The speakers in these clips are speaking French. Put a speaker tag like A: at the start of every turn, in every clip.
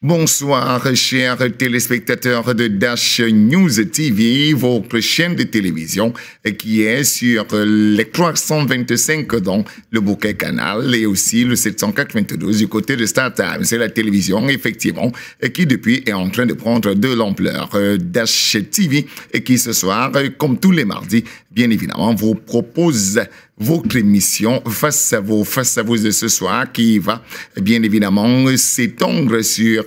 A: Bonsoir, chers téléspectateurs de Dash News TV, votre chaîne de télévision qui est sur les 325 dans le bouquet canal et aussi le 792 du côté de StarTimes. C'est la télévision, effectivement, qui depuis est en train de prendre de l'ampleur. Dash TV qui ce soir, comme tous les mardis, bien évidemment, vous propose votre émission face à vous de ce soir qui va bien évidemment s'étendre sur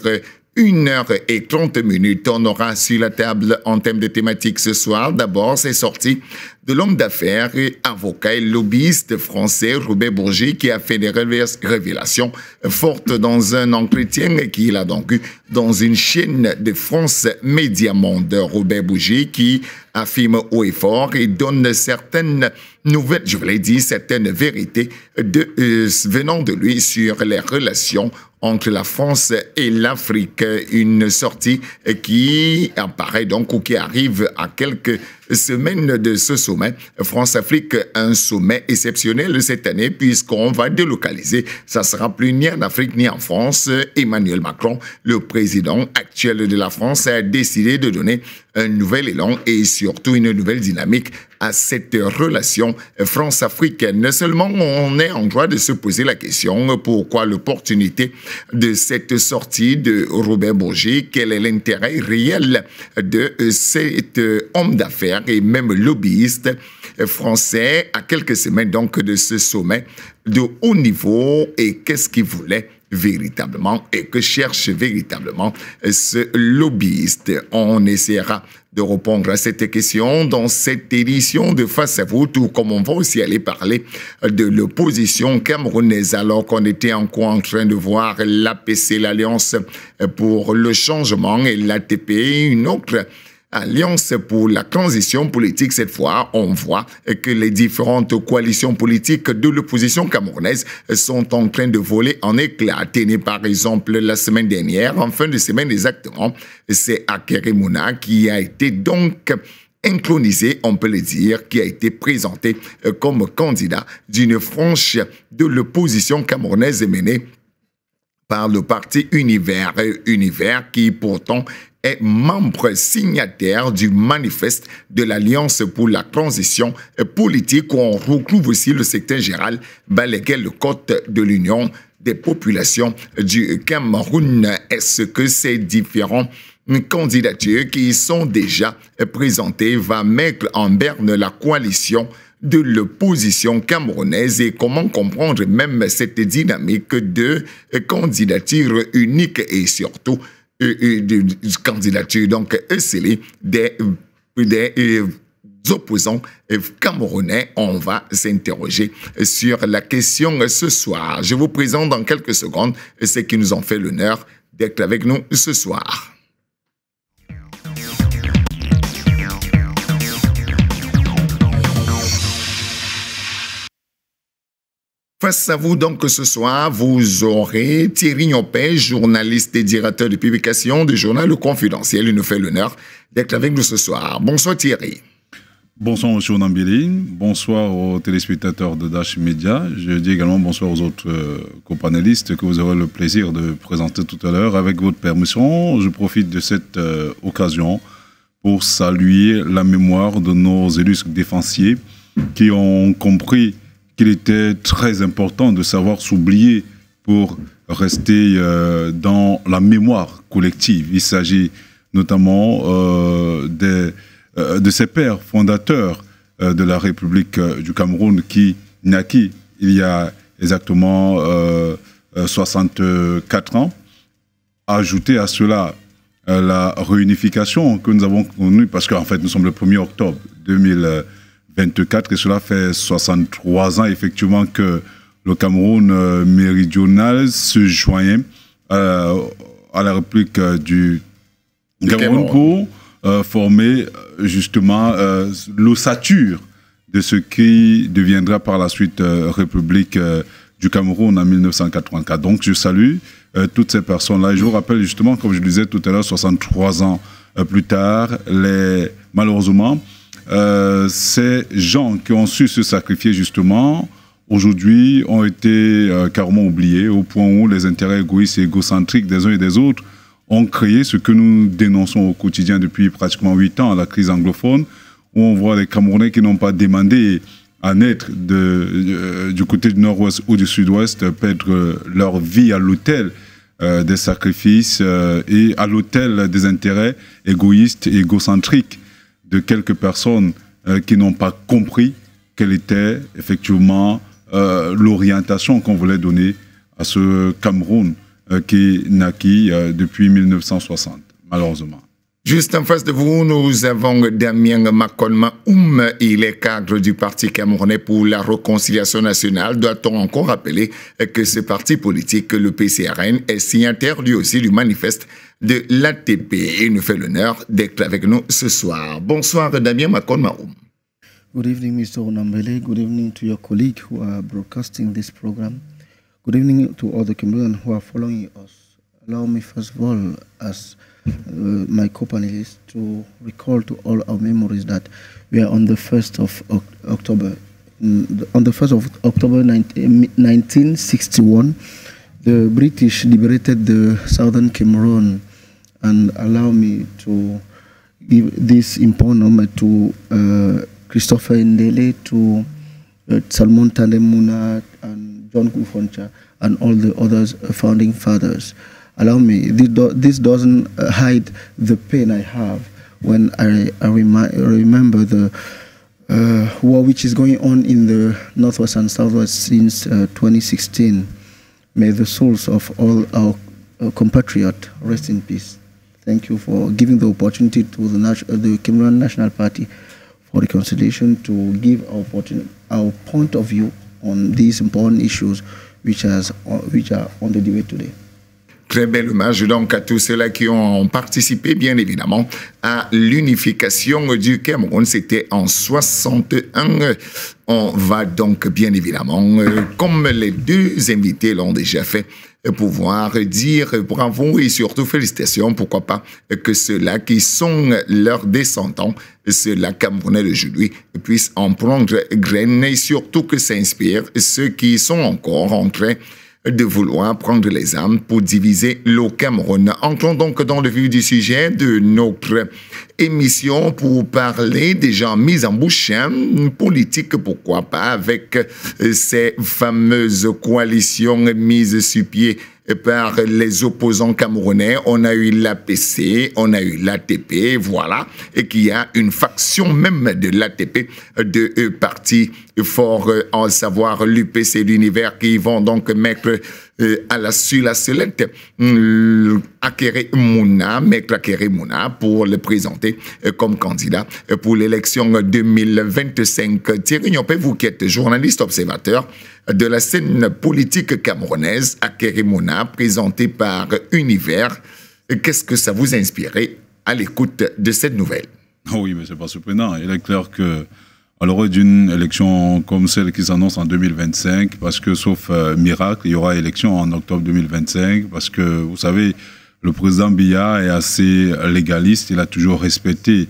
A: 1h30. On aura sur la table en termes de thématiques ce soir. D'abord, c'est sorti de l'homme d'affaires, avocat et lobbyiste français Robert Bourgi qui a fait des révélations fortes dans un entretien qu'il a donc eu dans une chaîne de France Média Monde. Robert Bourgi qui affirme haut et fort et donne certaines nouvelles, je vous l'ai dit, certaines vérités venant de lui sur les relations entre la France et l'Afrique. Une sortie qui apparaît donc ou qui arrive à quelques semaines de ce sommet France-Afrique, un sommet exceptionnel cette année puisqu'on va délocaliser. Ça sera plus ni en Afrique ni en France. Emmanuel Macron, le président actuel de la France, a décidé de donner un nouvel élan et surtout une nouvelle dynamique à cette relation France-africaine. Seulement, on est en droit de se poser la question pourquoi l'opportunité de cette sortie de Robert Bourgi, quel est l'intérêt réel de cet homme d'affaires et même lobbyiste français à quelques semaines donc de ce sommet de haut niveau et qu'est-ce qu'il voulait véritablement et que cherche véritablement ce lobbyiste. On essaiera de répondre à cette question dans cette édition de Face à vous, tout comme on va aussi aller parler de l'opposition camerounaise alors qu'on était encore en train de voir l'APC, l'Alliance pour le changement et l'ATP, une autre Alliance pour la transition politique. Cette fois, on voit que les différentes coalitions politiques de l'opposition camerounaise sont en train de voler en éclats. Tenez par exemple la semaine dernière, en fin de semaine exactement, c'est Akeremouna qui a été donc intronisé, on peut le dire, qui a été présenté comme candidat d'une frange de l'opposition camerounaise menée par le parti Univers qui pourtant est membre signataire du manifeste de l'Alliance pour la transition politique où on retrouve aussi le secrétaire général Balaguer Côte de l'Union des populations du Cameroun. Est-ce que ces différents candidatures qui sont déjà présentées va mettre en berne la coalition de l'opposition camerounaise et comment comprendre même cette dynamique de candidature unique et surtout de candidature donc scellée des opposants camerounais. On va s'interroger sur la question ce soir. Je vous présente dans quelques secondes ceux qui nous ont fait l'honneur d'être avec nous ce soir. Face à vous donc ce soir, vous aurez Thierry Nyopé, journaliste et directeur de publication du journal Le Confidentiel. Il nous fait l'honneur d'être avec nous ce soir. Bonsoir Thierry.
B: Bonsoir M. Nambili, bonsoir aux téléspectateurs de Dash Media. Je dis également bonsoir aux autres copanélistes que vous aurez le plaisir de présenter tout à l'heure. Avec votre permission, je profite de cette occasion pour saluer la mémoire de nos élus défensiers qui ont compris qu'il était très important de savoir s'oublier pour rester dans la mémoire collective. Il s'agit notamment de ces pères fondateurs de la République du Cameroun qui naquit il y a exactement 64 ans. Ajouter à cela la réunification que nous avons connue, parce qu'en fait nous sommes le 1er octobre 2024 et cela fait 63 ans effectivement que le Cameroun méridional se joignait à la République du Cameroun pour former justement l'ossature de ce qui deviendra par la suite République du Cameroun en 1984. Donc je salue toutes ces personnes-là et je vous rappelle justement, comme je le disais tout à l'heure, 63 ans plus tard, malheureusement, ces gens qui ont su se sacrifier justement, aujourd'hui ont été carrément oubliés au point où les intérêts égoïstes et égocentriques des uns et des autres ont créé ce que nous dénonçons au quotidien depuis pratiquement 8 ans, la crise anglophone, où on voit les Camerounais qui n'ont pas demandé à naître du côté du nord-ouest ou du sud-ouest perdre leur vie à l'autel des sacrifices et à l'autel des intérêts égoïstes et égocentriques de quelques personnes qui n'ont pas compris quelle était effectivement l'orientation qu'on voulait donner à ce Cameroun qui naquit depuis 1960, malheureusement.
A: Juste en face de vous, nous avons Damien Makolma Oum. Il est cadre du Parti camerounais pour la réconciliation nationale. Doit-on encore rappeler que ce parti politique, le PCRN, est signataire lui aussi du manifeste de l'ATP. Il nous fait l'honneur d'être avec nous ce soir. Bonsoir Damien Makolma Oum.
C: Good evening, Mr. Onambele. Good evening to your colleagues who are broadcasting this program. Good evening to all the Cameroonians who are following us. Allow me, first of all, as my co-panelists, to recall to all our memories that we are on the 1st of October. On the 1st of October 1961, the British liberated the southern Cameroon, and allow me to give this important honor to Christopher Ndele, to Salmon Tandemuna, and John Kufoncha, and all the others founding fathers. Allow me, this doesn't hide the pain I have when I remember the war which is going on in the Northwest and Southwest since 2016. May the souls of all our compatriots rest in peace. Thank you for giving the opportunity to the Cameroon National Party for Reconciliation to give our point of view on these important issues which are on the debate today.
A: Très bel hommage donc à tous ceux-là qui ont participé, bien évidemment, à l'unification du Cameroun. C'était en 61. On va donc, bien évidemment, comme les deux invités l'ont déjà fait, pouvoir dire bravo et surtout félicitations, pourquoi pas, que ceux-là qui sont leurs descendants, ceux-là Camerounais d'aujourd'hui, puissent en prendre graine et surtout que ça inspire ceux qui sont encore en train de vouloir prendre les armes pour diviser le Cameroun. Entrons donc dans le vif du sujet de notre émission pour parler des gens mis en bouche, politique, pourquoi pas, avec ces fameuses coalitions mises sur pied par les opposants camerounais. On a eu l'APC, on a eu l'ATP, voilà, et qu'il y a une faction même de l'ATP, de partis forts, en savoir l'UPC, l'univers, qui vont donc mettre sur la sellette Akere Mouna, Maître Akere Mouna, pour le présenter comme candidat pour l'élection 2025. Thierry Nyopé, vous qui êtes journaliste observateur de la scène politique camerounaise, Akere Mouna, présenté par Univers, qu'est-ce que ça vous a inspiré à l'écoute de cette nouvelle?
B: Oui, mais c'est pas surprenant. Il est clair que à l'heure d'une élection comme celle qui s'annonce en 2025, parce que sauf miracle, il y aura élection en octobre 2025, parce que vous savez, le président Biya est assez légaliste, il a toujours respecté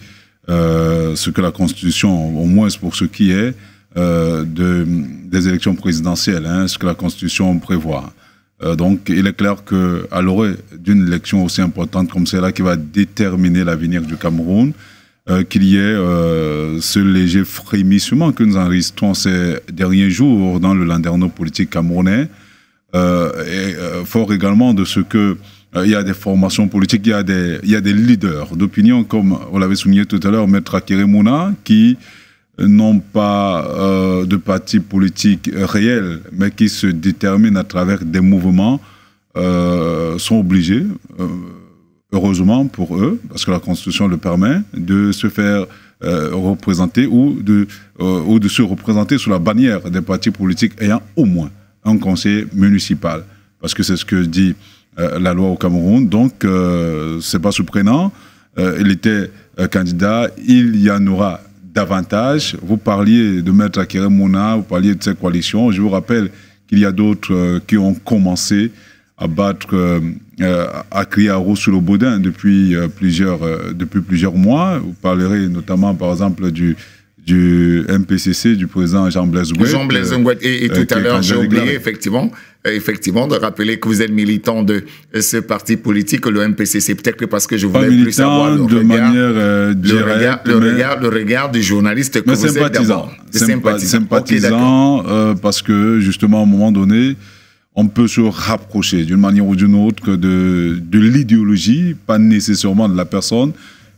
B: ce que la Constitution, au moins pour ce qui est des élections présidentielles, ce que la Constitution prévoit. Donc il est clair qu'à l'heure d'une élection aussi importante comme celle-là qui va déterminer l'avenir du Cameroun, qu'il y ait ce léger frémissement que nous enregistrons ces derniers jours dans le landerneau politique camerounais, et fort également de ce que il y a des formations politiques, il y a des leaders d'opinion, comme on l'avait souligné tout à l'heure, Maître Akere Mouna, qui n'ont pas de parti politique réel, mais qui se déterminent à travers des mouvements, sont obligés, heureusement pour eux, parce que la Constitution le permet, de se faire représenter ou de se représenter sous la bannière des partis politiques ayant au moins un conseiller municipal. Parce que c'est ce que dit la loi au Cameroun. Donc, c'est pas surprenant. Il était candidat, il y en aura davantage. Vous parliez de Maître Akere Mouna, vous parliez de ces coalitions. Je vous rappelle qu'il y a d'autres qui ont commencé à battre, à crier à roue sur le baudin depuis plusieurs mois. Vous parlerez notamment, par exemple, du du MPCC, du président Jean-Blaise Ngouet.
A: Jean-Blaise Ngouet. Et tout à l'heure, j'ai oublié effectivement, de rappeler que vous êtes militant de ce parti politique, le MPCC. Peut-être que parce que je voulais plus savoir le regard du journaliste que vous êtes d'abord.
B: Sympathisant, parce que justement, à un moment donné, on peut se rapprocher d'une manière ou d'une autre de l'idéologie, pas nécessairement de la personne.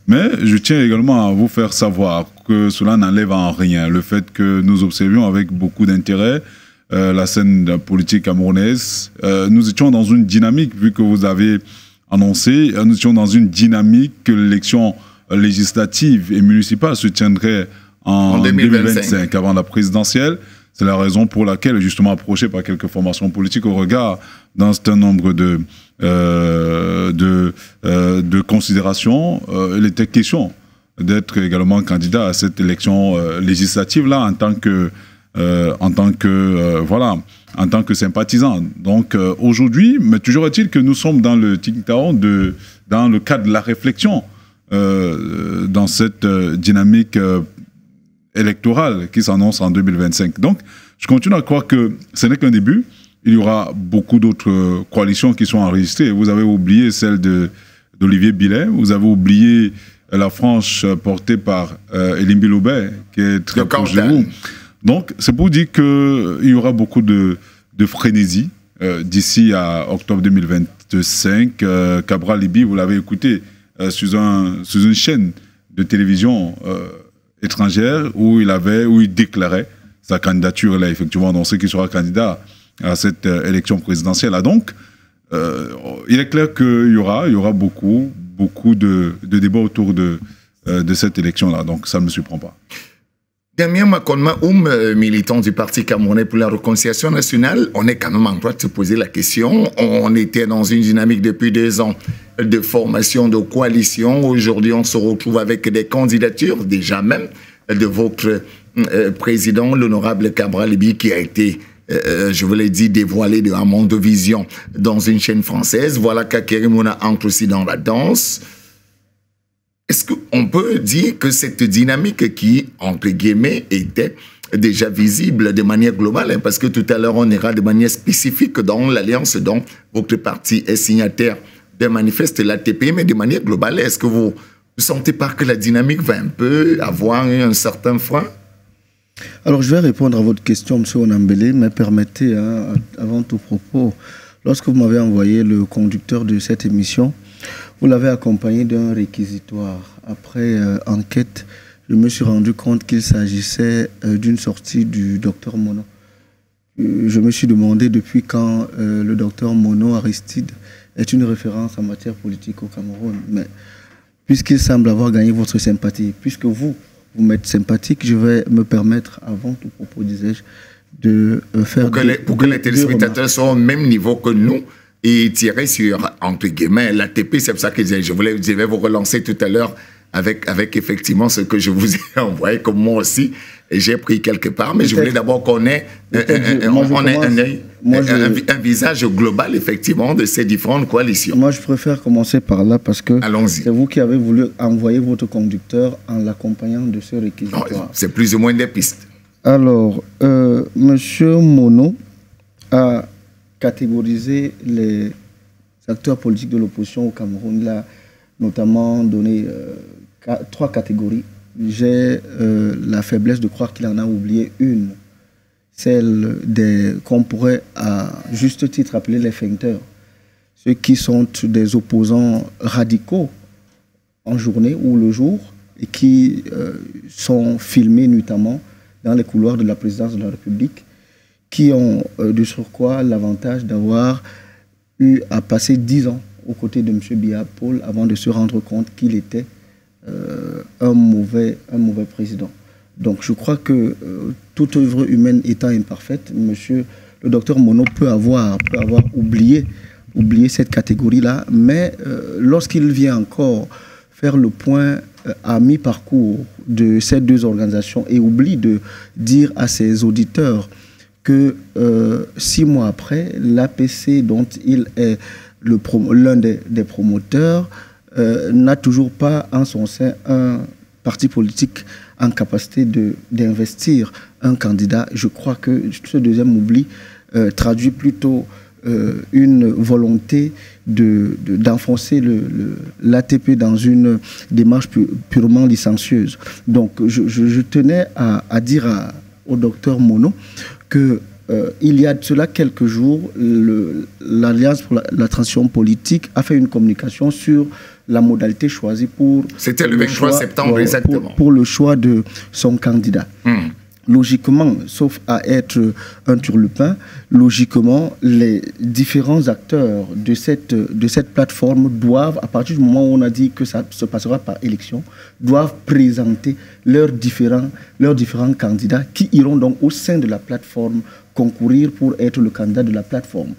B: Mais je tiens également à vous faire savoir que cela n'enlève en rien le fait que nous observions avec beaucoup d'intérêt la scène politique camerounaise. Nous étions dans une dynamique, vu que vous avez annoncé, nous étions dans une dynamique que l'élection législative et municipale se tiendrait en 2025 avant la présidentielle. C'est la raison pour laquelle, justement approché par quelques formations politiques au regard d'un certain nombre de considérations, il était question d'être également candidat à cette élection législative-là en tant que sympathisant. Donc aujourd'hui, mais toujours est-il que nous sommes dans le dans le cadre de la réflexion dans cette dynamique électorale qui s'annonce en 2025. Donc, je continue à croire que ce n'est qu'un début. Il y aura beaucoup d'autres coalitions qui sont enregistrées. Vous avez oublié celle d'Olivier Billet, vous avez oublié la franche portée par Elim Bilobet, qui est très proche de vous. Donc, c'est pour dire qu'il y aura beaucoup de frénésie d'ici à octobre 2025. Cabral Libby, vous l'avez écouté sur une chaîne de télévision étrangère où il déclarait sa candidature. Il a effectivement annoncé qu'il sera candidat à cette élection présidentielle. Donc, il est clair qu'il y aura beaucoup de débats autour de cette élection-là. Donc, ça ne me surprend pas.
A: Damien Makonma, militant du Parti camerounais pour la réconciliation nationale, on est quand même en droit de se poser la question. On était dans une dynamique depuis 2 ans de formation, de coalition. Aujourd'hui, on se retrouve avec des candidatures, déjà même, de votre président, l'honorable Cabral Libby, qui a été, je vous l'ai dit, dévoilé de Monde de Vision dans une chaîne française. Voilà qu'Akerimona entre aussi dans la danse. Est-ce qu'on peut dire que cette dynamique qui, entre guillemets, était déjà visible de manière globale, hein, parce que tout à l'heure, on ira de manière spécifique dans l'alliance dont votre parti est signataire d'un manifeste, l'ATP, mais de manière globale, est-ce que vous ne sentez pas que la dynamique va un peu avoir un certain frein?
C: Alors, je vais répondre à votre question, M. Onambele, mais permettez, hein, avant tout propos, lorsque vous m'avez envoyé le conducteur de cette émission, vous l'avez accompagné d'un réquisitoire. Après enquête, je me suis rendu compte qu'il s'agissait d'une sortie du docteur Mono. Je me suis demandé depuis quand le docteur Mono Aristide est une référence en matière politique au Cameroun. Mais puisqu'il semble avoir gagné votre sympathie, puisque vous m'êtes sympathique, je vais me permettre, avant tout propos, disais-je, de faire...
A: Pour que les téléspectateurs soient au même niveau que nous, et tirer sur, entre guillemets, l'ATP, c'est pour ça que je vais vous relancer tout à l'heure avec effectivement ce que je vous ai envoyé, comme moi aussi, et j'ai pris quelque part, mais je voulais d'abord qu'on ait un visage global, effectivement, de ces différentes coalitions.
C: Moi, je préfère commencer par là, parce que c'est vous qui avez voulu envoyer votre conducteur en l'accompagnant de ce réquisitoire.
A: C'est plus ou moins des pistes.
C: Alors, Monsieur Mono a catégoriser les acteurs politiques de l'opposition au Cameroun. Il a notamment donné 3 catégories. J'ai la faiblesse de croire qu'il en a oublié une, celle qu'on pourrait à juste titre appeler les feinteurs, ceux qui sont des opposants radicaux en journée ou le jour et qui sont filmés notamment dans les couloirs de la présidence de la République, qui ont de surcroît l'avantage d'avoir eu à passer 10 ans aux côtés de M. Biya Paul avant de se rendre compte qu'il était un mauvais président. Donc je crois que toute œuvre humaine étant imparfaite, le docteur Mono peut avoir oublié cette catégorie-là, mais lorsqu'il vient encore faire le point à mi-parcours de ces 2 organisations et oublie de dire à ses auditeurs que 6 mois après, l'APC, dont il est l'un des promoteurs, n'a toujours pas en son sein un parti politique en capacité d'investir un candidat. Je crois que ce deuxième oubli traduit plutôt une volonté d'enfoncer l'ATP dans une démarche purement licencieuse. Donc je tenais à dire au docteur Monod que il y a de cela quelques jours, l'Alliance pour la transition politique a fait une communication sur la modalité choisie pour...
A: C'était le 23 septembre, exactement.
C: Pour le choix de son candidat. Logiquement, sauf à être un turlupin, logiquement, les différents acteurs de cette plateforme doivent, à partir du moment où on a dit que ça se passera par élection, doivent présenter leurs différents candidats qui iront donc au sein de la plateforme concourir pour être le candidat de la plateforme.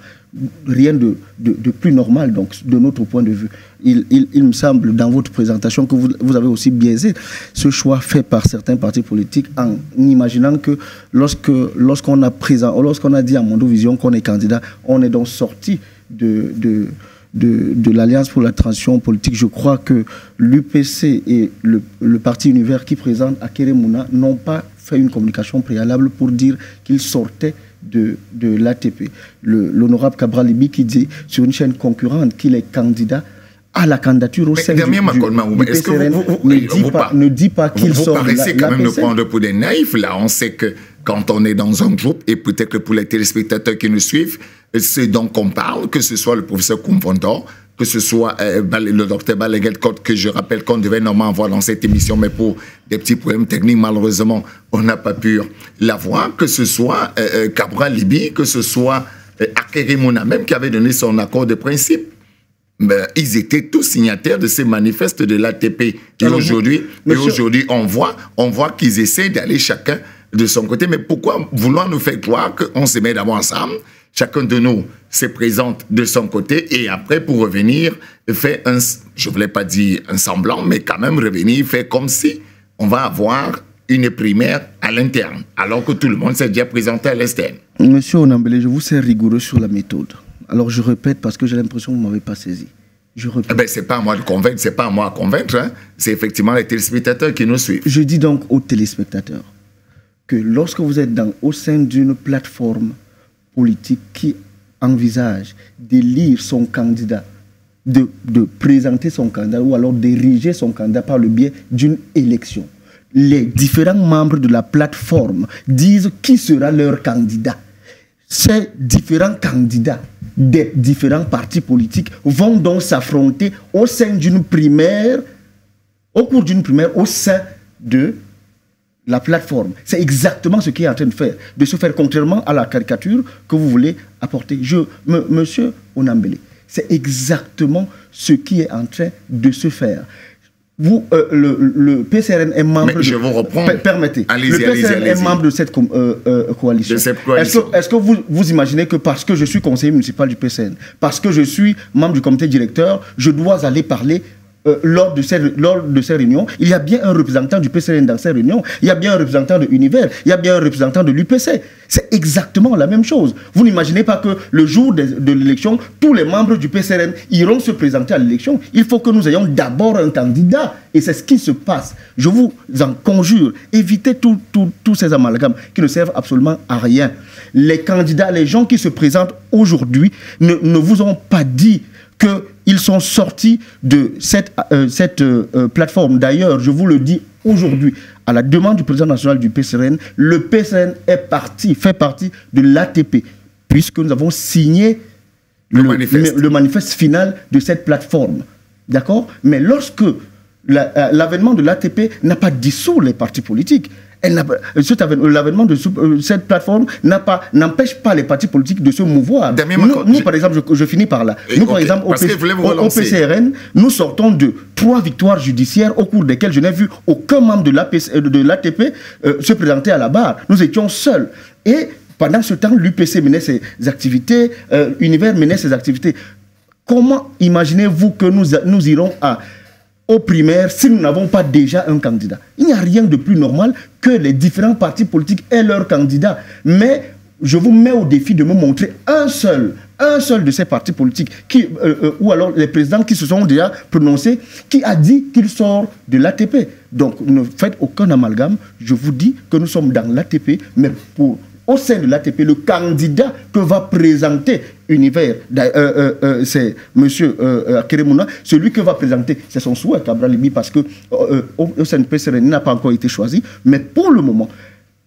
C: Rien de plus normal, donc, de notre point de vue. Il me semble, dans votre présentation, que vous avez aussi biaisé ce choix fait par certains partis politiques en imaginant que lorsqu'on a dit à Mondovision qu'on est candidat, on est donc sorti de l'Alliance pour la transition politique. Je crois que l'UPC et le parti Univers qui présente Akere Mouna n'ont pas fait une communication préalable pour dire qu'ils sortaient de l'ATP. L'honorable Cabral Libi qui dit sur une chaîne concurrente qu'il est candidat à la candidature au sein du PCRN ne dit pas qu'il sort de l'ATP. Vous paraissez
A: quand même nous prendre pour des naïfs. Là, on sait que quand on est dans un groupe, et peut-être que pour les téléspectateurs qui nous suivent, c'est donc on parle, que ce soit le professeur Koumfondor, que ce soit le docteur Balaguet-Côte, que je rappelle qu'on devait normalement avoir dans cette émission, mais pour des petits problèmes techniques, malheureusement, on n'a pas pu l'avoir, que ce soit Cabral Libi, que ce soit Akere Mouna, même qui avait donné son accord de principe. Ben, ils étaient tous signataires de ces manifestes de l'ATP. Et aujourd'hui, on voit qu'ils essaient d'aller chacun de son côté. Mais pourquoi vouloir nous faire croire qu'on se met d'abord ensemble, chacun de nous se présente de son côté et après, pour revenir, fait un, je ne voulais pas dire un semblant, mais quand même revenir, faire comme si on va avoir une primaire à l'interne, alors que tout le monde s'est déjà présenté à l'externe.
C: Monsieur Onambele, je vous sais rigoureux sur la méthode. Alors je répète parce que j'ai l'impression que vous ne m'avez pas saisi. Je répète.
A: Ben, c'est pas à moi de convaincre, c'est pas à moi à convaincre, hein. C'est effectivement les téléspectateurs qui nous suivent.
C: Je dis donc aux téléspectateurs que lorsque vous êtes au sein d'une plateforme politique qui envisage d'élire son candidat, de présenter son candidat ou alors d'ériger son candidat par le biais d'une élection, les différents membres de la plateforme disent qui sera leur candidat. Ces différents candidats des différents partis politiques vont donc s'affronter au sein d'une primaire, au cours d'une primaire, au sein de la plateforme. C'est exactement ce qui est en train de se faire, contrairement à la caricature que vous voulez apporter. Monsieur Onambele, c'est exactement ce qui est en train de se faire. Vous, le PCRN est membre...
A: Mais je vous reprends.
C: Permettez. Le PCRN est membre de cette coalition. Est-ce que vous imaginez que parce que je suis conseiller municipal du PCRN, parce que je suis membre du comité directeur, je dois aller parler lors de ces réunions? Il y a bien un représentant du PCRN dans ces réunions, il y a bien un représentant de Univers, il y a bien un représentant de l'UPC. C'est exactement la même chose. Vous n'imaginez pas que le jour de l'élection, tous les membres du PCRN iront se présenter à l'élection. Il faut que nous ayons d'abord un candidat. Et c'est ce qui se passe. Je vous en conjure, évitez tous ces amalgames qui ne servent absolument à rien. Les candidats, les gens qui se présentent aujourd'hui ne vous ont pas dit qu'ils sont sortis de cette plateforme. D'ailleurs, je vous le dis aujourd'hui, à la demande du président national du PCRN, le PCRN fait partie de l'ATP, puisque nous avons signé le manifeste final de cette plateforme. D'accord? Mais lorsque l'avènement de l'ATP n'a pas dissous les partis politiques, l'avènement de cette plateforme n'empêche pas les partis politiques de se mouvoir. Nous par exemple, je finis par là. Nous, par exemple, au PCRN, nous sortons de 3 victoires judiciaires au cours desquelles je n'ai vu aucun membre de l'ATP se présenter à la barre. Nous étions seuls. Et pendant ce temps, l'UPC menait ses activités, Univers menait ses activités. Comment imaginez-vous que nous irons aux primaires si nous n'avons pas déjà un candidat? Il n'y a rien de plus normal que les différents partis politiques aient leur candidat. Mais je vous mets au défi de me montrer un seul un seul de ces partis politiques, ou alors les présidents qui se sont déjà prononcés, qui a dit qu'il sort de l'ATP. Donc ne faites aucun amalgame. Je vous dis que nous sommes dans l'ATP, mais au sein de l'ATP, le candidat que va présenter Univers, c'est M. Akeremouna, celui que va présenter, c'est son souhait, Cabral Libi, parce que au sein du PCRN, il n'a pas encore été choisi, mais pour le moment,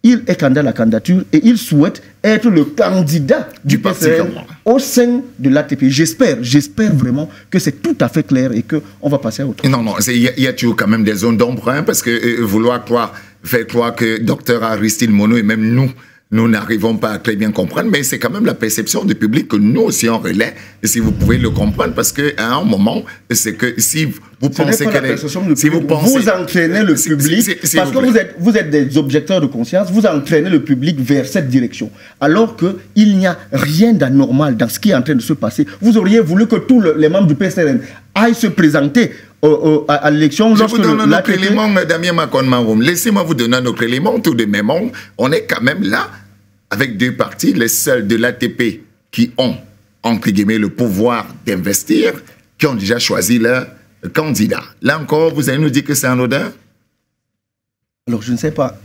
C: il est candidat à la candidature et il souhaite être le candidat du PCRN au sein de l'ATP. J'espère vraiment que c'est tout à fait clair et qu'on va passer à autre chose.
A: Non, il y a toujours quand même des zones d'ombre, hein, parce que faire croire que Dr Aristide Monod et même nous n'arrivons pas à très bien comprendre, mais c'est quand même la perception du public que nous aussi on relaie, et si vous pouvez le comprendre, parce qu'à un moment, c'est que si vous pensez
C: vous entraînez le public, parce que vous êtes des objecteurs de conscience, vous entraînez le public vers cette direction, alors qu'il n'y a rien d'anormal dans ce qui est en train de se passer. Vous auriez voulu que tous les membres du PCRN aillent se présenter à l'élection.
A: Je vous donne un autre élément, Damien Makon-Maroum. Laissez-moi vous donner un autre élément. Tout de même, on est quand même là avec deux partis, les seuls de l'ATP qui ont, entre guillemets, le pouvoir d'investir, qui ont déjà choisi leur candidat. Là encore, vous allez nous dire que c'est anodin?
C: Alors, je ne sais pas.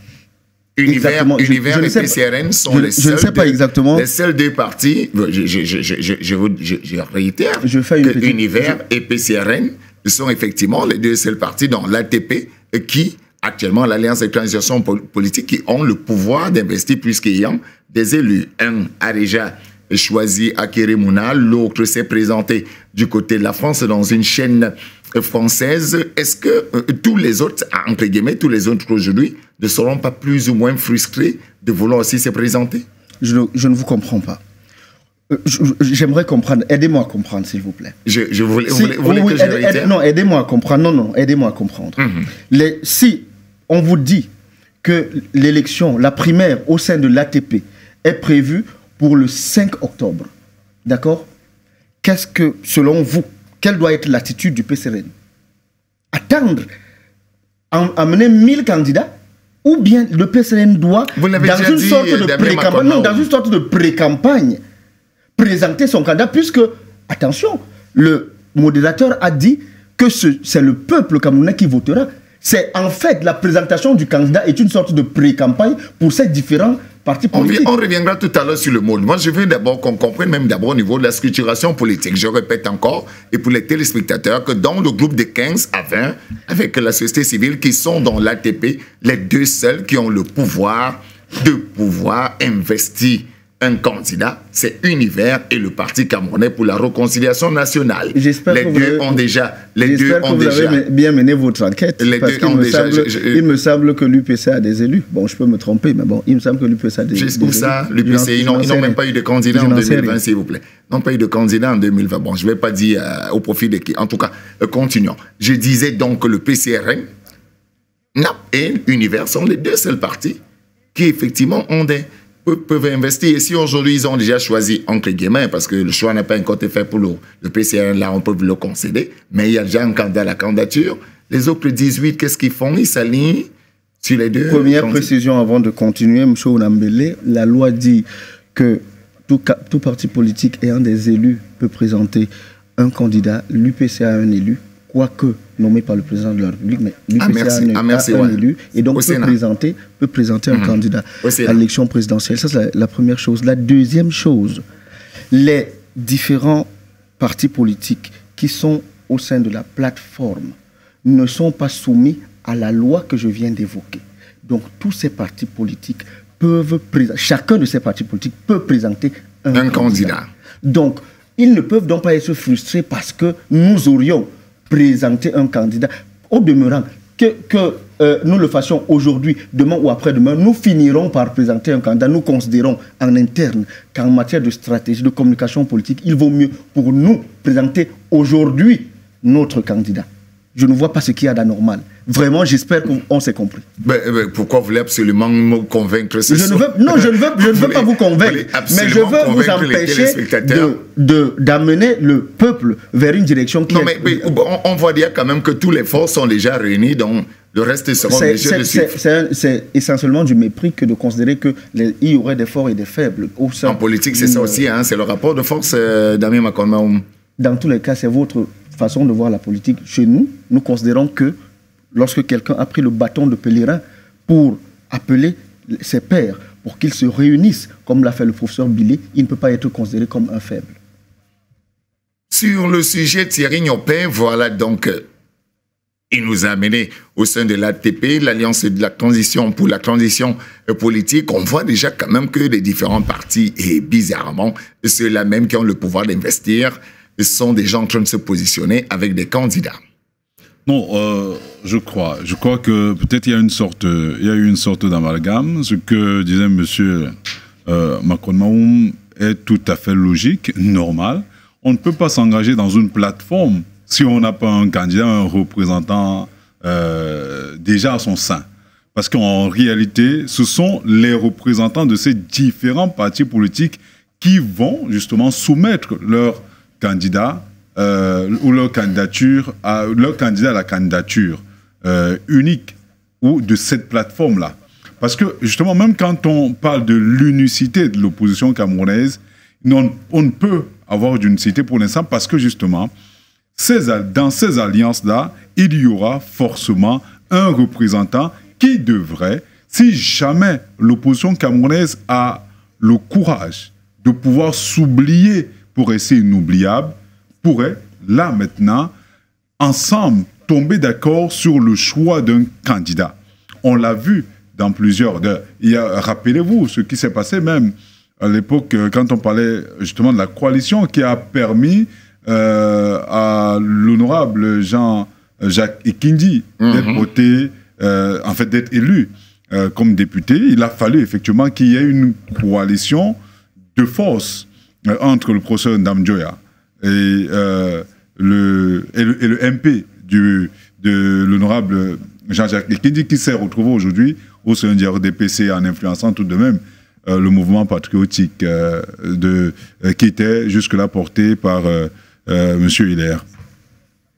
A: Univers et PCRN sont les seuls deux partis, je réitère, que Univers et PCRN sont effectivement les deux seuls partis dans l'ATP qui, actuellement, l'Alliance des transitions politiques, qui ont le pouvoir d'investir puisqu'ayant des élus. Un a déjà choisi Akeremouna, l'autre s'est présenté du côté de la France dans une chaîne française. Est-ce que tous les autres, entre guillemets, tous les autres aujourd'hui ne seront pas plus ou moins frustrés de vouloir aussi se présenter?
C: Je ne vous comprends pas. J'aimerais comprendre. Aidez-moi à comprendre, s'il vous plaît.
A: Non,
C: aidez-moi à comprendre. Non, aidez-moi à comprendre. Si on vous dit que l'élection, la primaire au sein de l'ATP est prévue pour le 5 octobre, d'accord? Qu'est-ce que, selon vous, quelle doit être l'attitude du PCRN? Attendre, amener 1000 candidats? Ou bien le PCRN doit, dans une sorte de pré-campagne, présenter son candidat, puisque, attention, le modérateur a dit que c'est le peuple camerounais qui votera. C'est en fait la présentation du candidat est une sorte de pré-campagne pour ces différents partis politiques.
A: On reviendra tout à l'heure sur le mot. Moi, je veux d'abord qu'on comprenne même d'abord au niveau de la structuration politique. Je répète encore, et pour les téléspectateurs, que dans le groupe de 15 à 20, avec la société civile qui sont dans l'ATP, les deux seuls qui ont le pouvoir de pouvoir investir un candidat, c'est Univers et le Parti camerounais pour la réconciliation nationale. Les deux ont déjà...
C: J'espère que vous avez bien mené votre enquête. Il me semble que l'UPC a des élus. Bon, je peux me tromper, mais bon, il me semble que l'UPC a des élus.
A: Jusqu'où ça, l'UPC, ils n'ont même pas eu de candidat en 2020, s'il vous plaît. Ils n'ont pas eu de candidat en 2020. Bon, je ne vais pas dire au profit de qui. En tout cas, continuons. Je disais donc que le PCRN, NAP et Univers sont les deux seuls partis qui, effectivement, peuvent investir. Et si aujourd'hui, ils ont déjà choisi, entre guillemets, parce que le choix n'a pas encore été fait pour le PCRN, là, on peut le concéder, mais il y a déjà un candidat à la candidature. Les autres 18, qu'est-ce qu'ils font? Ils s'alignent sur les deux.
C: Première précision avant de continuer, M. Onambele, la loi dit que tout parti politique ayant des élus peut présenter un candidat, l'UPC a un élu, quoique nommé par le président de la République, mais l'UPC a un élu, et donc peut présenter un candidat à l'élection présidentielle. Ça, c'est la première chose. La deuxième chose, les différents partis politiques qui sont au sein de la plateforme ne sont pas soumis à la loi que je viens d'évoquer. Donc, tous ces partis politiques peuvent présenter, chacun de ces partis politiques peut présenter un candidat. Donc, ils ne peuvent donc pas être frustrés parce que nous aurions présenter un candidat. Au demeurant, que nous le fassions aujourd'hui, demain ou après-demain, nous finirons par présenter un candidat. Nous considérons en interne qu'en matière de stratégie, de communication politique, il vaut mieux pour nous présenter aujourd'hui notre candidat. Je ne vois pas ce qu'il y a d'anormal. Vraiment, j'espère qu'on s'est compris.
A: Pourquoi vous voulez absolument me convaincre
C: je ne veux pas vous convaincre, mais je veux vous empêcher d'amener le peuple vers une direction qui
A: mais on voit dire quand même que tous les forces sont déjà réunis dans Le reste seront obligés de suivre.
C: C'est essentiellement du mépris que de considérer qu'il y aurait des forts et des faibles.
A: En politique, c'est ça aussi, hein, c'est le rapport de force d'Ami Makonmaoum.
C: Dans tous les cas, c'est votre façon de voir la politique. Chez nous, nous considérons que lorsque quelqu'un a pris le bâton de pèlerin pour appeler ses pairs, pour qu'ils se réunissent, comme l'a fait le professeur Billet, il ne peut pas être considéré comme un faible.
A: Sur le sujet Thierry Nyopin, voilà donc, il nous a amené au sein de l'ATP, l'Alliance de la transition pour la transition politique. On voit déjà quand même que les différents partis, et bizarrement, ceux-là même qui ont le pouvoir d'investir, sont déjà en train de se positionner avec des candidats.
B: Non, je crois que peut-être il y a eu une sorte d'amalgame. Ce que disait M. Makonmaoum est tout à fait logique, normal. On ne peut pas s'engager dans une plateforme si on n'a pas un candidat, un représentant déjà à son sein. Parce qu'en réalité, ce sont les représentants de ces différents partis politiques qui vont justement soumettre leur candidat ou leur candidature, leur candidat à la candidature unique ou de cette plateforme-là. Parce que justement, même quand on parle de l'unicité de l'opposition camerounaise, on ne peut avoir d'unicité pour l'instant parce que justement, dans ces alliances-là, il y aura forcément un représentant qui devrait, si jamais l'opposition camerounaise a le courage de pouvoir s'oublier pour rester inoubliable, pourrait, là maintenant, ensemble, tomber d'accord sur le choix d'un candidat. On l'a vu dans plusieurs... Rappelez-vous ce qui s'est passé même à l'époque, quand on parlait justement de la coalition qui a permis à l'honorable Jean-Jacques Ekindi d'être voté, en fait d'être élu comme député. Il a fallu effectivement qu'il y ait une coalition de force entre le professeur Ndamjoya et le MP de l'honorable Jean-Jacques Ekindi qui s'est retrouvé aujourd'hui au sein du RDPC en influençant tout de même le mouvement patriotique qui était jusque-là porté par M. Hilaire.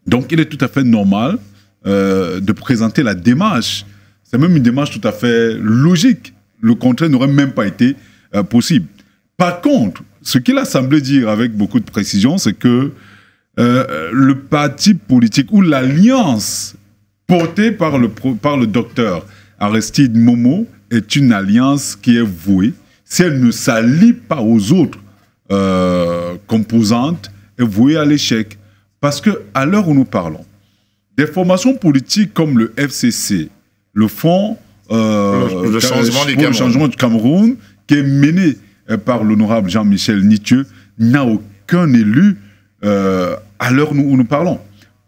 B: Donc il est tout à fait normal de présenter la démarche. C'est même une démarche tout à fait logique. Le contraire n'aurait même pas été possible. Par contre, ce qu'il a semblé dire avec beaucoup de précision, c'est que le parti politique ou l'alliance portée par le docteur Aristide Momo est une alliance qui est vouée, si elle ne s'allie pas aux autres composantes, est vouée à l'échec. Parce qu'à l'heure où nous parlons, des formations politiques comme le FCC, le Fonds
A: le
B: changement du Cameroun, qui est mené par l'honorable Jean-Michel Nitieux, n'a aucun élu à l'heure où nous parlons.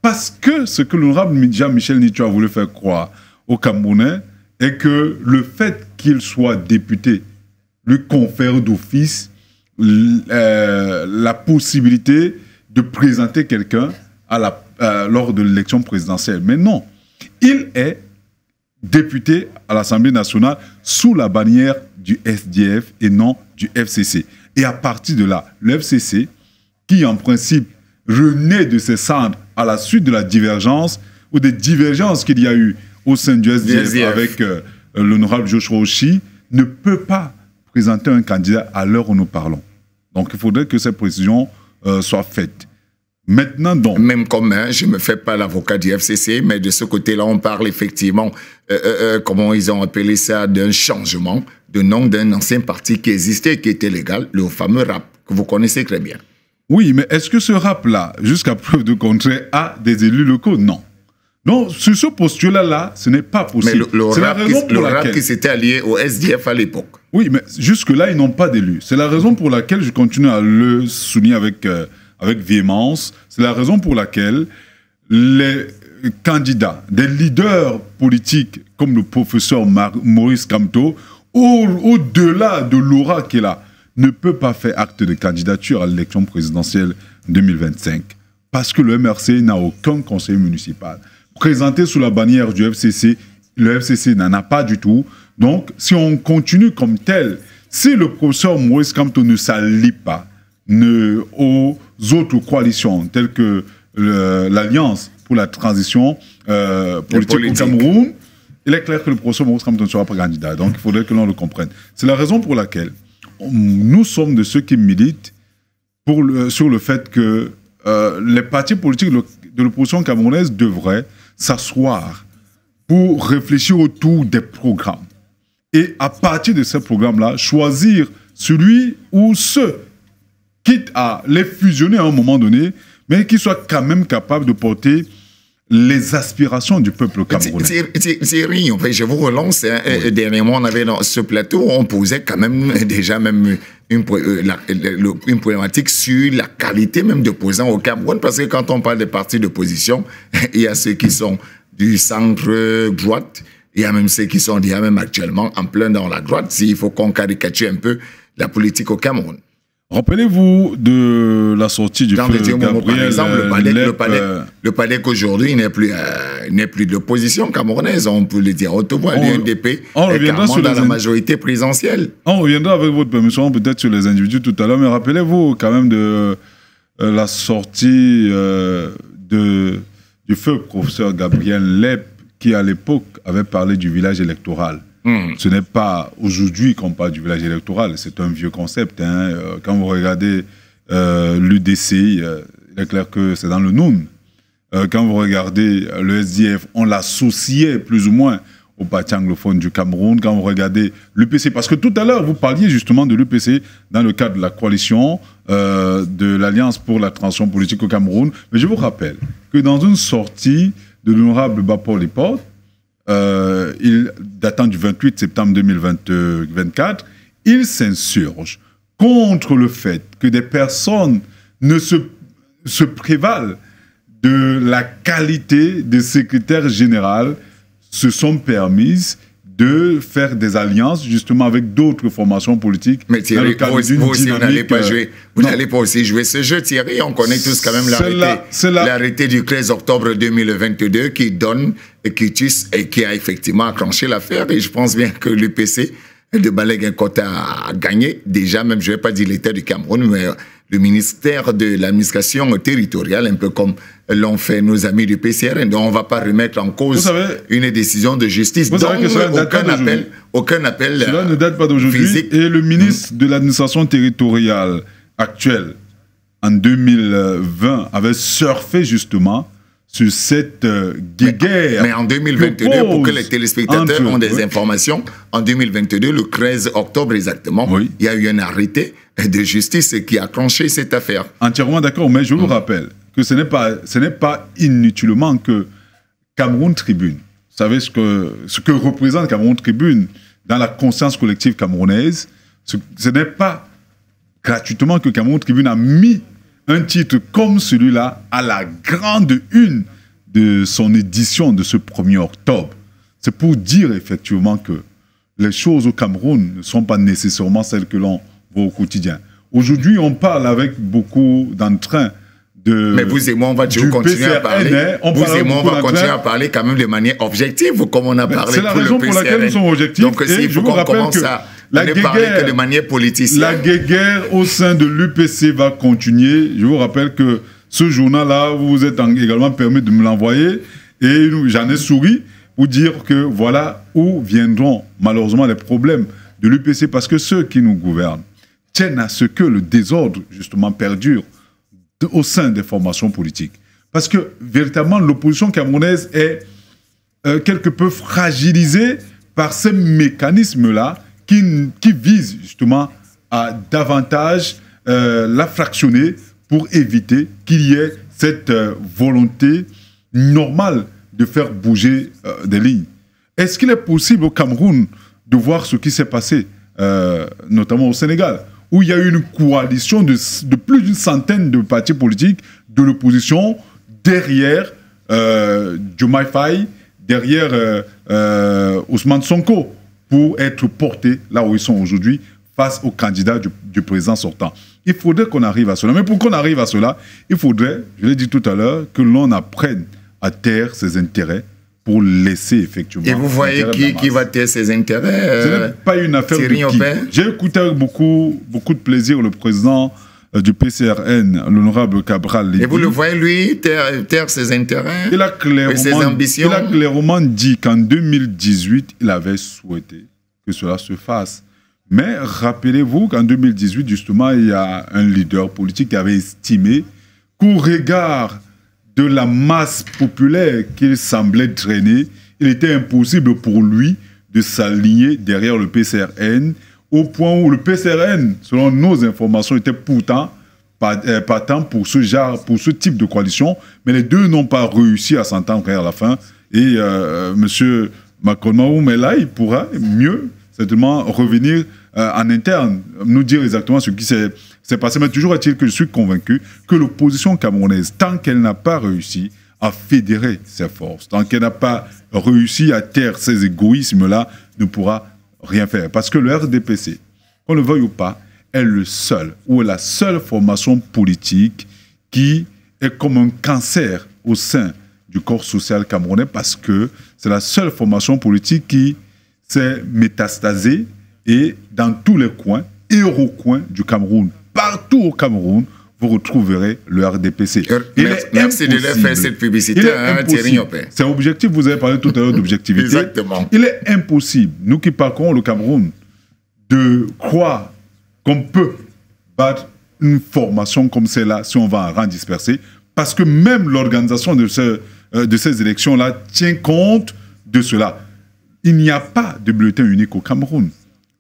B: Parce que ce que l'honorable Jean-Michel Nitieux a voulu faire croire aux Camerounais est que le fait qu'il soit député lui confère d'office la possibilité de présenter quelqu'un lors de l'élection présidentielle. Mais non, il est député à l'Assemblée nationale sous la bannière du SDF et non du FCC. Et à partir de là, le FCC, qui en principe renaît de ses cendres à la suite de la divergence ou des divergences qu'il y a eu au sein du SDF avec l'honorable Joshua Oshie, ne peut pas présenter un candidat à l'heure où nous parlons. Donc il faudrait que cette précision soit faite. Maintenant donc...
A: Même comme je ne me fais pas l'avocat du FCC, mais de ce côté-là, on parle effectivement, comment ils ont appelé ça, d'un changement de nom d'un ancien parti qui existait, qui était légal, le fameux RAP, que vous connaissez très bien.
B: Oui, mais est-ce que ce RAP-là, jusqu'à preuve de contraire, a des élus locaux? Non. Donc, sur ce postulat-là, ce n'est pas possible.
A: Mais le RAP qui s'était allié au SDF à l'époque.
B: Oui, mais jusque-là, ils n'ont pas d'élus. C'est la raison pour laquelle je continue à le souligner avec véhémence. C'est la raison pour laquelle les candidats, des leaders politiques comme le professeur Maurice Kamto, au-delà de l'aura qu'il a, ne peut pas faire acte de candidature à l'élection présidentielle 2025 parce que le MRC n'a aucun conseiller municipal. Présenté sous la bannière du FCC, le FCC n'en a pas du tout. Donc, si on continue comme tel, si le professeur Maurice Kamto ne s'allie pas aux autres coalitions telles que l'Alliance pour la transition politique au Cameroun, il est clair que le professeur Maurice Kamto ne sera pas candidat. Donc, il faudrait que l'on le comprenne. C'est la raison pour laquelle nous sommes de ceux qui militent sur le fait que les partis politiques de l'opposition camerounaise devraient s'asseoir pour réfléchir autour des programmes. Et à partir de ces programmes-là, choisir celui ou ceux, quitte à les fusionner à un moment donné, mais qui soient quand même capables de porter les aspirations du peuple camerounais.
A: Thierry, je vous relance. Oui. Dernièrement, on avait dans ce plateau, on posait quand même déjà même une problématique sur la qualité même d'opposants au Cameroun, parce que quand on parle des partis d'opposition, il y a ceux qui sont du centre-droite, il y a même ceux qui sont déjà même actuellement en plein dans la droite, s'il faut qu'on caricature un peu la politique au Cameroun.
B: Rappelez-vous de la sortie du feu Gabriel,
A: par exemple, le palais qu'aujourd'hui n'est plus de l'opposition camerounaise, on peut le dire. L'UNDP est carrément dans la majorité présidentielle.
B: On reviendra avec votre permission peut-être sur les individus tout à l'heure, mais rappelez-vous quand même de la sortie du feu professeur Gabriel Lep, qui à l'époque avait parlé du village électoral. Ce n'est pas aujourd'hui qu'on parle du village électoral, c'est un vieux concept. Hein. Quand vous regardez l'UDCI, il est clair que c'est dans le Noun. Quand vous regardez le SDF, on l'associait plus ou moins au parti anglophone du Cameroun. Quand vous regardez l'UPC, parce que tout à l'heure, vous parliez justement de l'UPC dans le cadre de la coalition de l'Alliance pour la transition politique au Cameroun. Mais je vous rappelle que dans une sortie de l'honorable Bapor Lipote, datant du 28 septembre 2024, il s'insurge contre le fait que des personnes ne se prévalent de la qualité de secrétaire général, se sont permises de faire des alliances justement avec d'autres formations politiques.
A: Mais Thierry, vous aussi, vous n'allez pas jouer. Vous n'allez pas aussi jouer ce jeu, Thierry. On connaît tous quand même l'arrêté du 13 octobre 2022 qui donne quitus et qui a effectivement acclenché l'affaire. Et je pense bien que l'UPC de Balaguin-Kota a gagné. Déjà, même, je ne vais pas dire l'État du Cameroun, mais le ministère de l'administration territoriale, un peu comme l'ont fait nos amis du PCRN. Donc, on ne va pas remettre en cause une décision de justice. Donc, aucun appel
B: cela ne date pas d'aujourd'hui. Et le ministre de l'administration territoriale actuel, en 2020, avait surfé justement sur cette guéguerre.
A: Mais en 2022, pour que les téléspectateurs ont des informations, en 2022, le 13 octobre exactement, il y a eu un arrêté de justice qui a clenché cette affaire.
B: Entièrement d'accord, mais je vous rappelle que ce n'est pas inutilement que Cameroun Tribune, vous savez ce que représente Cameroun Tribune dans la conscience collective camerounaise, ce n'est pas gratuitement que Cameroun Tribune a mis un titre comme celui-là à la grande une de son édition de ce 1er octobre. C'est pour dire effectivement que les choses au Cameroun ne sont pas nécessairement celles que l'on voit au quotidien. Aujourd'hui, on parle avec beaucoup d'entrain de...
A: Mais vous et moi, on va toujours continuer à parler. Vous et moi, on va continuer à parler quand même de manière objective, comme on a parlé
B: pour le PCRN. C'est la raison pour laquelle nous sommes objectifs.
A: Donc, il faut qu'on commence à ne parler que de manière politicienne.
B: La guéguerre au sein de l'UPC va continuer. Je vous rappelle que ce journal-là, vous vous êtes également permis de me l'envoyer. Et j'en ai souri pour dire que voilà où viendront malheureusement les problèmes de l'UPC. Parce que ceux qui nous gouvernent tiennent à ce que le désordre, justement, perdure au sein des formations politiques. Parce que, véritablement, l'opposition camerounaise est quelque peu fragilisée par ces mécanismes-là qui visent, justement, à davantage la fractionner pour éviter qu'il y ait cette volonté normale de faire bouger des lignes. Est-ce qu'il est possible au Cameroun de voir ce qui s'est passé, notamment au Sénégal, où il y a eu une coalition de plus d'une centaine de partis politiques de l'opposition derrière Diomaye Faye, derrière Ousmane Sonko, pour être portés là où ils sont aujourd'hui face au candidat du président sortant. Il faudrait qu'on arrive à cela. Mais pour qu'on arrive à cela, il faudrait, je l'ai dit tout à l'heure, que l'on apprenne à taire ses intérêts pour laisser effectivement...
A: Et vous voyez qui va taire ses intérêts
B: Ce n'est pas une affaire de qui. J'ai écouté avec beaucoup de plaisir le président du PCRN, l'honorable Cabral.
A: Et vous le voyez, lui, taire ses intérêts
B: et ses ambitions. Il a clairement dit qu'en 2018, il avait souhaité que cela se fasse. Mais rappelez-vous qu'en 2018, justement, il y a un leader politique qui avait estimé qu'au regard de la masse populaire qu'il semblait drainer, il était impossible pour lui de s'aligner derrière le PCRN, au point où le PCRN, selon nos informations, était pourtant partant pour ce type de coalition, mais les deux n'ont pas réussi à s'entendre à la fin. Et M. Macron Mahoum est là, il pourra mieux certainement revenir en interne, nous dire exactement ce qui s'est passé. Mais toujours est-il que je suis convaincu que l'opposition camerounaise, tant qu'elle n'a pas réussi à fédérer ses forces, tant qu'elle n'a pas réussi à taire ces égoïsmes-là, ne pourra rien faire. Parce que le RDPC, qu'on le veuille ou pas, est le seul, ou est la seule formation politique qui est comme un cancer au sein du corps social camerounais, parce que c'est la seule formation politique qui s'est métastasée et dans tous les coins et au coin du Cameroun. Partout au Cameroun, vous retrouverez le RDPC.
A: Merci de leur faire cette publicité, Thierry Yopé.
B: C'est objectif, vous avez parlé tout à l'heure d'objectivité.
A: Exactement.
B: Il est impossible, nous qui parcourons le Cameroun, de croire qu'on peut battre une formation comme celle-là si on va en rang dispersé, parce que même l'organisation de ces élections-là tient compte de cela. Il n'y a pas de bulletin unique au Cameroun.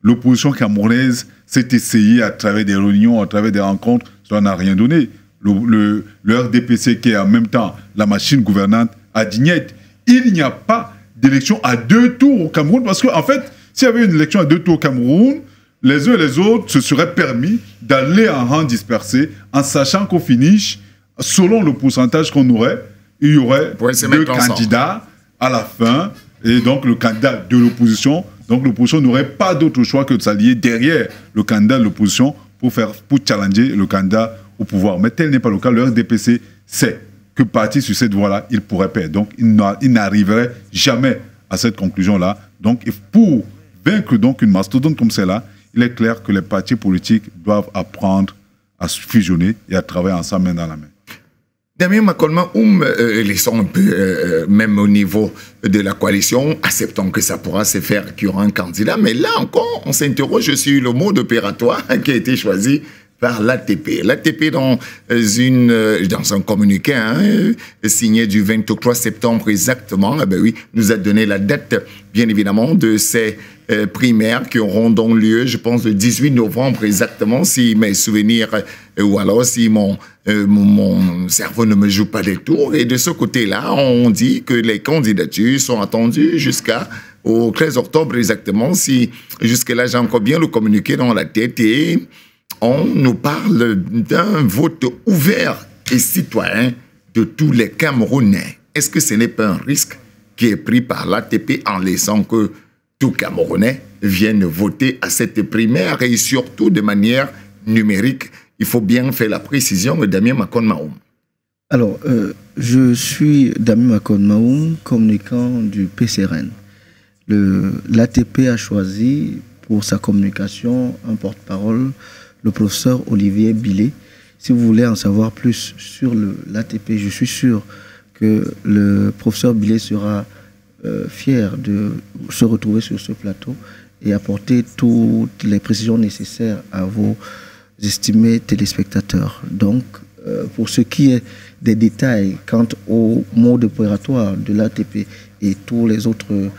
B: L'opposition camerounaise s'est essayée à travers des réunions, à travers des rencontres, ça n'a rien donné. Le RDPC, qui est en même temps la machine gouvernante, a dit niet. Il n'y a pas d'élection à 2 tours au Cameroun, parce qu'en fait, s'il y avait une élection à 2 tours au Cameroun, les uns et les autres se seraient permis d'aller en rang dispersé, en sachant qu'au finish, selon le pourcentage qu'on aurait, il y aurait 2 candidats à la fin, et donc le candidat de l'opposition. Donc l'opposition n'aurait pas d'autre choix que de s'allier derrière le candidat de l'opposition pour challenger le candidat au pouvoir. Mais tel n'est pas le cas. Le RDPC sait que parti sur cette voie-là, il pourrait perdre. Donc il n'arriverait jamais à cette conclusion-là. Donc pour vaincre donc une mastodonte comme celle-là, il est clair que les partis politiques doivent apprendre à se fusionner et à travailler ensemble main dans la main.
A: Damien Macron Mahoum, laissons un peu, même au niveau de la coalition, acceptons que ça pourra se faire qu'il y aura un candidat, mais là encore, on s'interroge sur le mode opératoire qui a été choisi par l'ATP. L'ATP, dans un communiqué signé du 23 septembre exactement, nous a donné la date, bien évidemment, de ces primaires qui auront donc lieu, je pense, le 18 novembre exactement, si mes souvenirs, ou alors si mon cerveau ne me joue pas des tours. Et de ce côté-là, on dit que les candidatures sont attendues jusqu'au 13 octobre exactement. Si jusque-là, j'ai encore bien le communiqué dans la tête, et on nous parle d'un vote ouvert et citoyen de tous les Camerounais. Est-ce que ce n'est pas un risque qui est pris par l'ATP en laissant que tout Camerounais vienne voter à cette primaire, et surtout de manière numérique? Il faut bien faire la précision de Damien Macron Mahoum.
C: Alors, je suis Damien Macron Mahoum, communicant du PCRN. L'ATP a choisi pour sa communication un porte-parole, le professeur Olivier Billet. Si vous voulez en savoir plus sur l'ATP, je suis sûr que le professeur Billet sera fier de se retrouver sur ce plateau et apporter toutes les précisions nécessaires à vos estimés téléspectateurs. Donc, pour ce qui est des détails quant au mode opératoire de l'ATP et tous les autres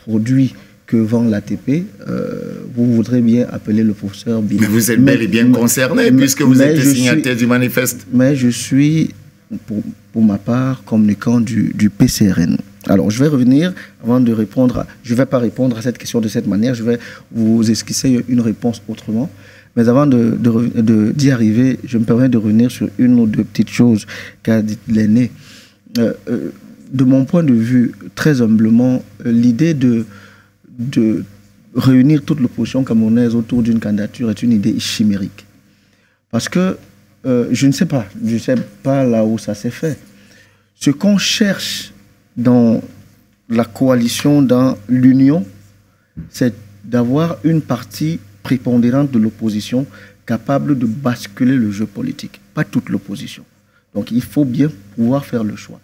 C: produits que vend l'ATP, vous voudrez bien appeler le professeur Billet.
A: Mais vous êtes bel et bien concerné, puisque vous êtes signataire du manifeste.
C: Mais je suis, pour ma part, communicant du PCRN. Alors, je vais revenir, avant de répondre, je ne vais pas répondre à cette question de cette manière, je vais vous esquisser une réponse autrement. Mais avant d'y arriver, je me permets de revenir sur une ou deux petites choses qu'a dit l'aîné. De mon point de vue, très humblement, l'idée de réunir toute l'opposition camerounaise autour d'une candidature est une idée chimérique. Parce que je ne sais pas là où ça s'est fait. Ce qu'on cherche dans la coalition, dans l'union, c'est d'avoir une partie prépondérante de l'opposition capable de basculer le jeu politique, pas toute l'opposition. Donc il faut bien pouvoir faire le choix.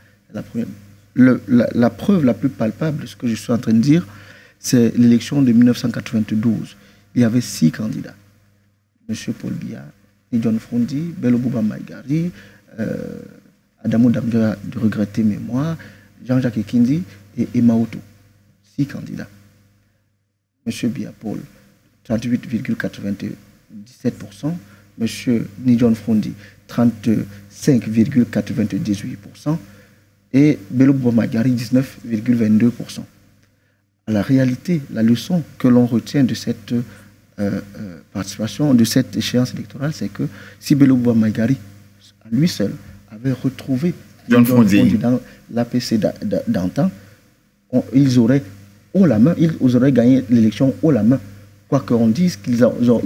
C: La preuve la plus palpable de ce que je suis en train de dire, c'est l'élection de 1992. Il y avait 6 candidats. M. Paul Biya, John Frondi, Bello Bouba Maïgari, Adamou Damdja de regretter mémoire, Jean-Jacques Ekindi et Maoto. 6 candidats. M. Biya Paul, 38,97%. M. John Frondi, 35,98%. Et Bello Bouba Maïgari, 19,22%. La réalité, la leçon que l'on retient de cette participation, de cette échéance électorale, c'est que si Bello Bouba Maïgari, à lui seul, avait retrouvé John Frondi dans l'APC d'antan, ils auraient haut la main, ils auraient gagné l'élection haut la main. Quoi qu'on dise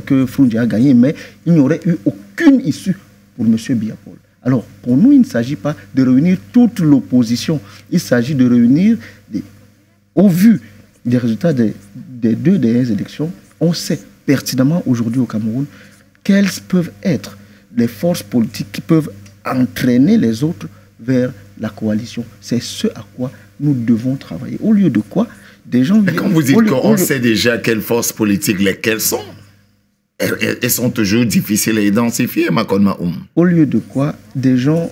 C: que Frondi a gagné, mais il n'y aurait eu aucune issue pour M. Biya Paul. Alors, pour nous, il ne s'agit pas de réunir toute l'opposition. Il s'agit de réunir, au vu des résultats des 2 dernières élections, on sait pertinemment aujourd'hui au Cameroun quelles peuvent être les forces politiques qui peuvent entraîner les autres vers la coalition. C'est ce à quoi nous devons travailler. Au lieu de quoi, des gens...
A: Mais quand vous dites qu'on sait déjà quelles forces politiques, lesquelles sont, elles sont toujours difficiles à identifier, Makon.
C: Au lieu de quoi, des gens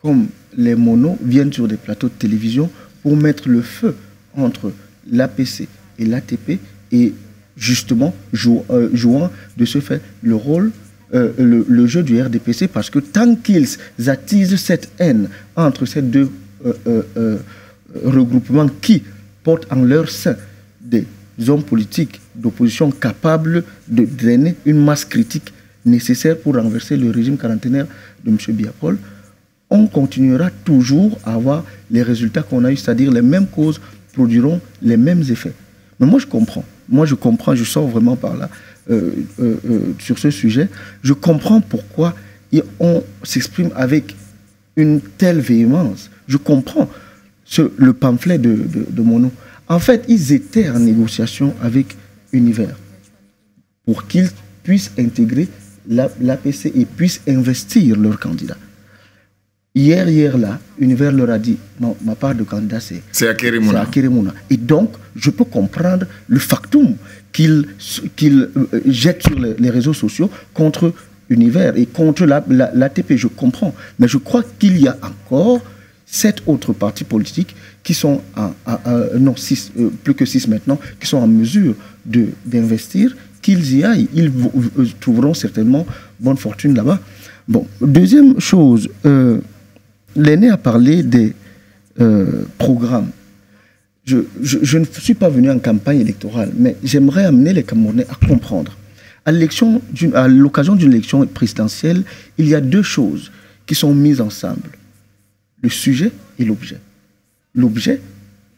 C: comme les monos viennent sur des plateaux de télévision pour mettre le feu entre l'APC et l'ATP et justement jouant de ce fait le rôle, le jeu du RDPC, parce que tant qu'ils attisent cette haine entre ces 2 regroupements qui portent en leur sein des hommes politiques d'opposition capables de drainer une masse critique nécessaire pour renverser le régime quarantenaire de M. Biya Paul, on continuera toujours à avoir les résultats qu'on a eu, c'est-à-dire les mêmes causes produiront les mêmes effets. Mais moi je comprends, je sors vraiment par là sur ce sujet, je comprends pourquoi on s'exprime avec une telle véhémence. Je comprends le pamphlet de Mono. En fait, ils étaient en négociation avec Univers pour qu'ils puissent intégrer l'APC et puissent investir leurs candidats. Hier là, Univers leur a dit, ma part de candidat, c'est à Kérémouna. Et donc, je peux comprendre le factum qu'ils jettent sur les réseaux sociaux contre Univers et contre l'ATP. Je comprends. Mais je crois qu'il y a encore 7 autres partis politiques qui sont, non, 6, plus que 6 maintenant, qui sont en mesure d'investir, qu'ils y aillent. Ils trouveront certainement bonne fortune là-bas. Bon, deuxième chose, l'aîné a parlé des programmes. Je ne suis pas venu en campagne électorale, mais j'aimerais amener les Camerounais à comprendre. À l'occasion d'une élection présidentielle, il y a 2 choses qui sont mises ensemble. Le sujet et l'objet. L'objet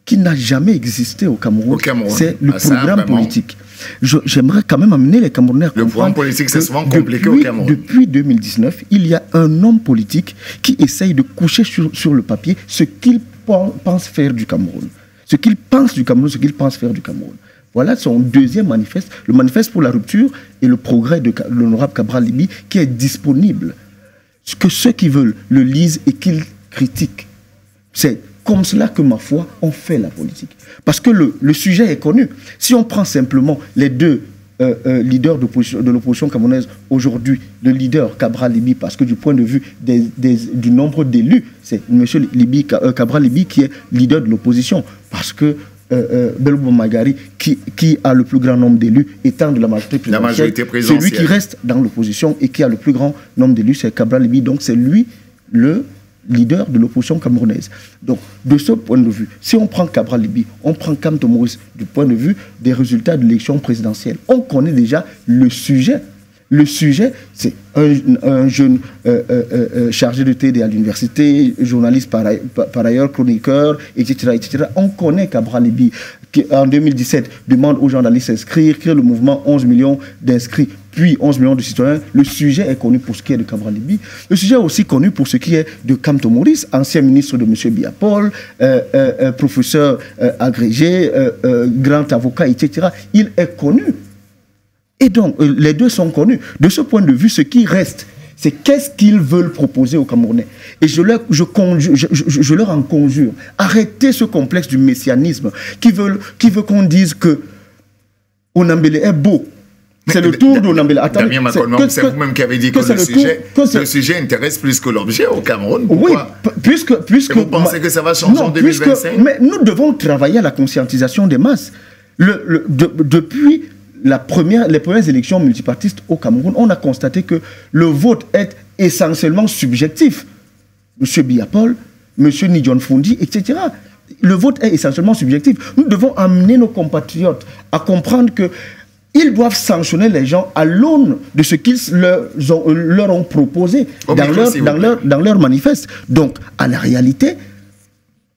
C: qui n'a jamais existé au Cameroun, c'est le programme politique. J'aimerais quand même amener les Camerounais à comprendre. Le
A: programme politique, c'est souvent compliqué au Cameroun.
C: Depuis 2019, il y a un homme politique qui essaye de coucher sur le papier ce qu'il pense faire du Cameroun. Ce qu'il pense du Cameroun, ce qu'il pense faire du Cameroun. Voilà son deuxième manifeste, le manifeste pour la rupture et le progrès de l'honorable Cabral Libi, qui est disponible. Que ceux qui veulent le lisent et qu'ils critiquent. C'est comme cela que, ma foi, on fait la politique. Parce que le sujet est connu. Si on prend simplement les 2 leaders de l'opposition camerounaise aujourd'hui, le leader Cabral Libi, parce que du point de vue du nombre d'élus, c'est M. Cabral Libi qui est leader de l'opposition. Parce que Bello Bouba Maïgari, qui a le plus grand nombre d'élus, étant de la majorité présidentielle, celui qui reste dans l'opposition et qui a le plus grand nombre d'élus, c'est Cabral Libi. Donc c'est lui le leader de l'opposition camerounaise. Donc, de ce point de vue, si on prend Cabral Libi, on prend Kamto Maurice du point de vue des résultats de l'élection présidentielle, on connaît déjà le sujet. Le sujet, c'est un jeune chargé de TD à l'université, journaliste par ailleurs, chroniqueur, etc., etc. On connaît Cabral Libi, qui en 2017 demande aux gens d'aller s'inscrire, créer le mouvement 11 millions d'inscrits, puis 11 millions de citoyens. Le sujet est connu pour ce qui est de Cabral Libi. Le sujet est aussi connu pour ce qui est de Kamto Maurice, ancien ministre de M. Biya Paul, professeur agrégé, grand avocat, etc. Il est connu. Et donc, les deux sont connus. De ce point de vue, ce qui reste, c'est qu'est-ce qu'ils veulent proposer aux Camerounais. Et je leur en conjure, arrêtez ce complexe du messianisme qui veut qu'on dise que Onambele est beau. C'est le tour d'Onambele.
A: Damien Macolman, c'est vous-même qui avez dit que le sujet intéresse plus que l'objet au Cameroun. Pourquoi?
C: Oui, puisque
A: vous pensez que ça va changer en 2025?
C: Mais nous devons travailler à la conscientisation des masses. Depuis les premières élections multipartistes au Cameroun, on a constaté que le vote est essentiellement subjectif. M. Biapol, M. Nidjon Fundi, etc. Le vote est essentiellement subjectif. Nous devons amener nos compatriotes à comprendre que ils doivent sanctionner les gens à l'aune de ce qu'ils leur ont proposé dans leur manifeste. Donc, à la réalité,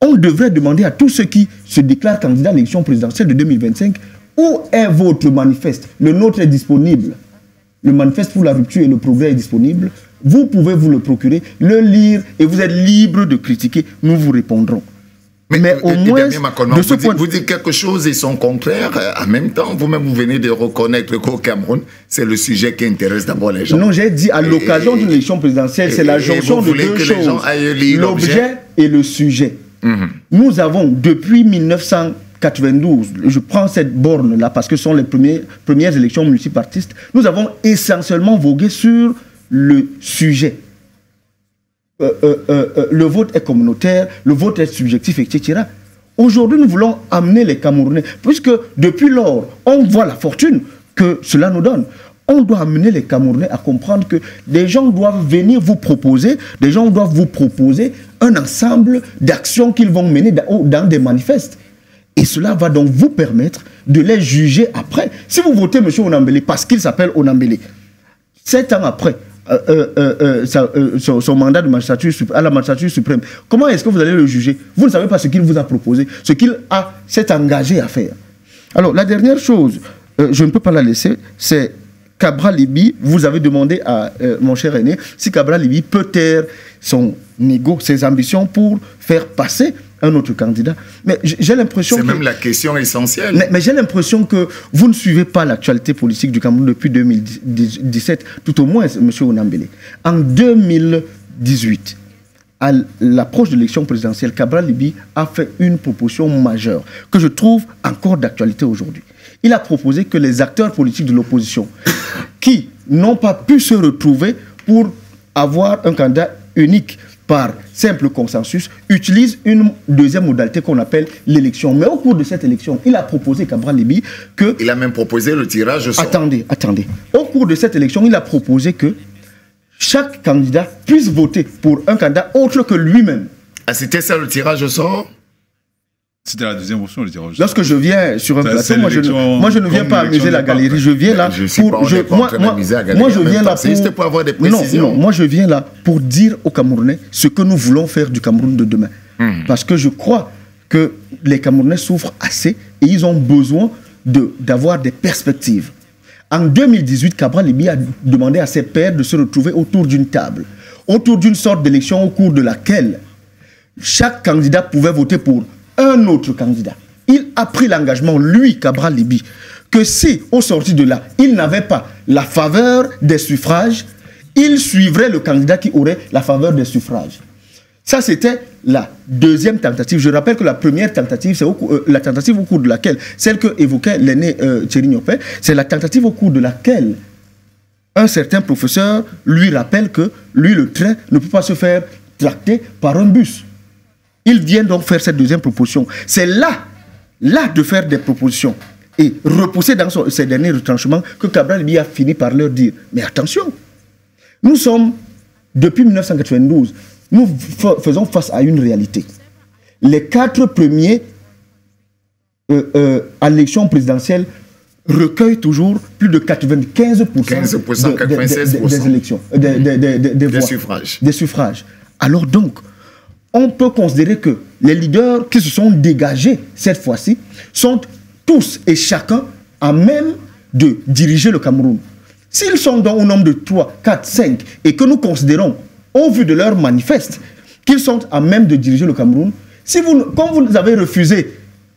C: on devrait demander à tous ceux qui se déclarent candidats à l'élection présidentielle de 2025, où est votre manifeste? Le nôtre est disponible. Le manifeste pour la rupture et le progrès est disponible. Vous pouvez vous le procurer, le lire, et vous êtes libre de critiquer. Nous vous répondrons. Mais au moins, de ce point
A: vous dites quelque chose et son contraire. En même temps, vous-même, vous venez de reconnaître qu'au Cameroun, c'est le sujet qui intéresse d'abord les gens.
C: Non, j'ai dit à l'occasion d'une élection présidentielle, c'est la jonction de deux choses. L'objet et le sujet. Nous avons, depuis 1992, je prends cette borne-là parce que ce sont les premières élections multipartistes, nous avons essentiellement vogué sur le sujet. Le vote est communautaire, le vote est subjectif, etc. Aujourd'hui, nous voulons amener les Camerounais, puisque depuis lors, on voit la fortune que cela nous donne. On doit amener les Camerounais à comprendre que des gens doivent venir vous proposer, un ensemble d'actions qu'ils vont mener dans des manifestes. Et cela va donc vous permettre de les juger après. Si vous votez M. Onambele parce qu'il s'appelle Onambele, 7 ans après, son mandat de magistrature à la magistrature suprême, comment est-ce que vous allez le juger? Vous ne savez pas ce qu'il vous a proposé, ce qu'il s'est engagé à faire. Alors, la dernière chose, je ne peux pas la laisser, c'est Cabral Libye. Vous avez demandé à mon cher aîné si Cabral Libye peut taire son ego, ses ambitions pour faire passer un autre candidat. Mais j'ai l'impression que...
A: C'est même la question essentielle.
C: Mais j'ai l'impression que vous ne suivez pas l'actualité politique du Cameroun depuis 2017, tout au moins, M. Onambele. En 2018, à l'approche de l'élection présidentielle, Cabral Libye a fait une proposition majeure que je trouve encore d'actualité aujourd'hui. Il a proposé que les acteurs politiques de l'opposition qui n'ont pas pu se retrouver pour avoir un candidat unique par simple consensus, utilise une deuxième modalité qu'on appelle l'élection. Mais au cours de cette élection, il a proposé, Cabral Libye, que...
A: Il a même proposé le tirage au sort.
C: Attendez. Au cours de cette élection, il a proposé que chaque candidat puisse voter pour un candidat autre que lui-même.
A: Ah, c'était ça le tirage au sort?
B: C'était la deuxième option, le tirage au sort.
C: Lorsque je viens sur un plateau, moi je ne viens pas amuser la galerie. Je viens là
A: pour avoir des précisions.
C: Non, moi je viens là pour dire aux Camerounais ce que nous voulons faire du Cameroun de demain. Parce que je crois que les Camerounais souffrent assez et ils ont besoin d'avoir des perspectives. En 2018, Cabral Libye a demandé à ses pairs de se retrouver autour d'une table, autour d'une sorte d'élection au cours de laquelle chaque candidat pouvait voter pour un autre candidat. Il a pris l'engagement, lui, Cabral Libye, que si, au sorti de là, il n'avait pas la faveur des suffrages, il suivrait le candidat qui aurait la faveur des suffrages. Ça, c'était la deuxième tentative. Je rappelle que la première tentative, c'est la tentative au cours de laquelle, celle que évoquait l'aîné Thierry Niopé, c'est la tentative au cours de laquelle un certain professeur lui rappelle que lui, le train, ne peut pas se faire tracter par un bus. Il vient donc faire cette deuxième proposition. C'est là de faire des propositions et repousser dans ces derniers retranchements que Cabral Libye a fini par leur dire. Mais attention, nous sommes, depuis 1992, nous faisons face à une réalité. Les 4 premiers à l'élection présidentielle recueillent toujours plus de 95%
A: 96%
C: des élections, des voix,
A: suffrages.
C: Des suffrages. Alors donc, on peut considérer que les leaders qui se sont dégagés cette fois-ci sont tous et chacun à même de diriger le Cameroun. S'ils sont donc au nombre de 3, 4, 5 et que nous considérons, au vu de leur manifeste, qu'ils sont à même de diriger le Cameroun, comme vous avez refusé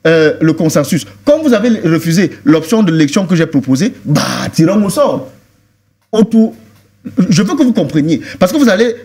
C: le consensus, comme vous avez refusé l'option de l'élection que j'ai proposée, bah, tirons au sort. Je veux que vous compreniez, parce que vous allez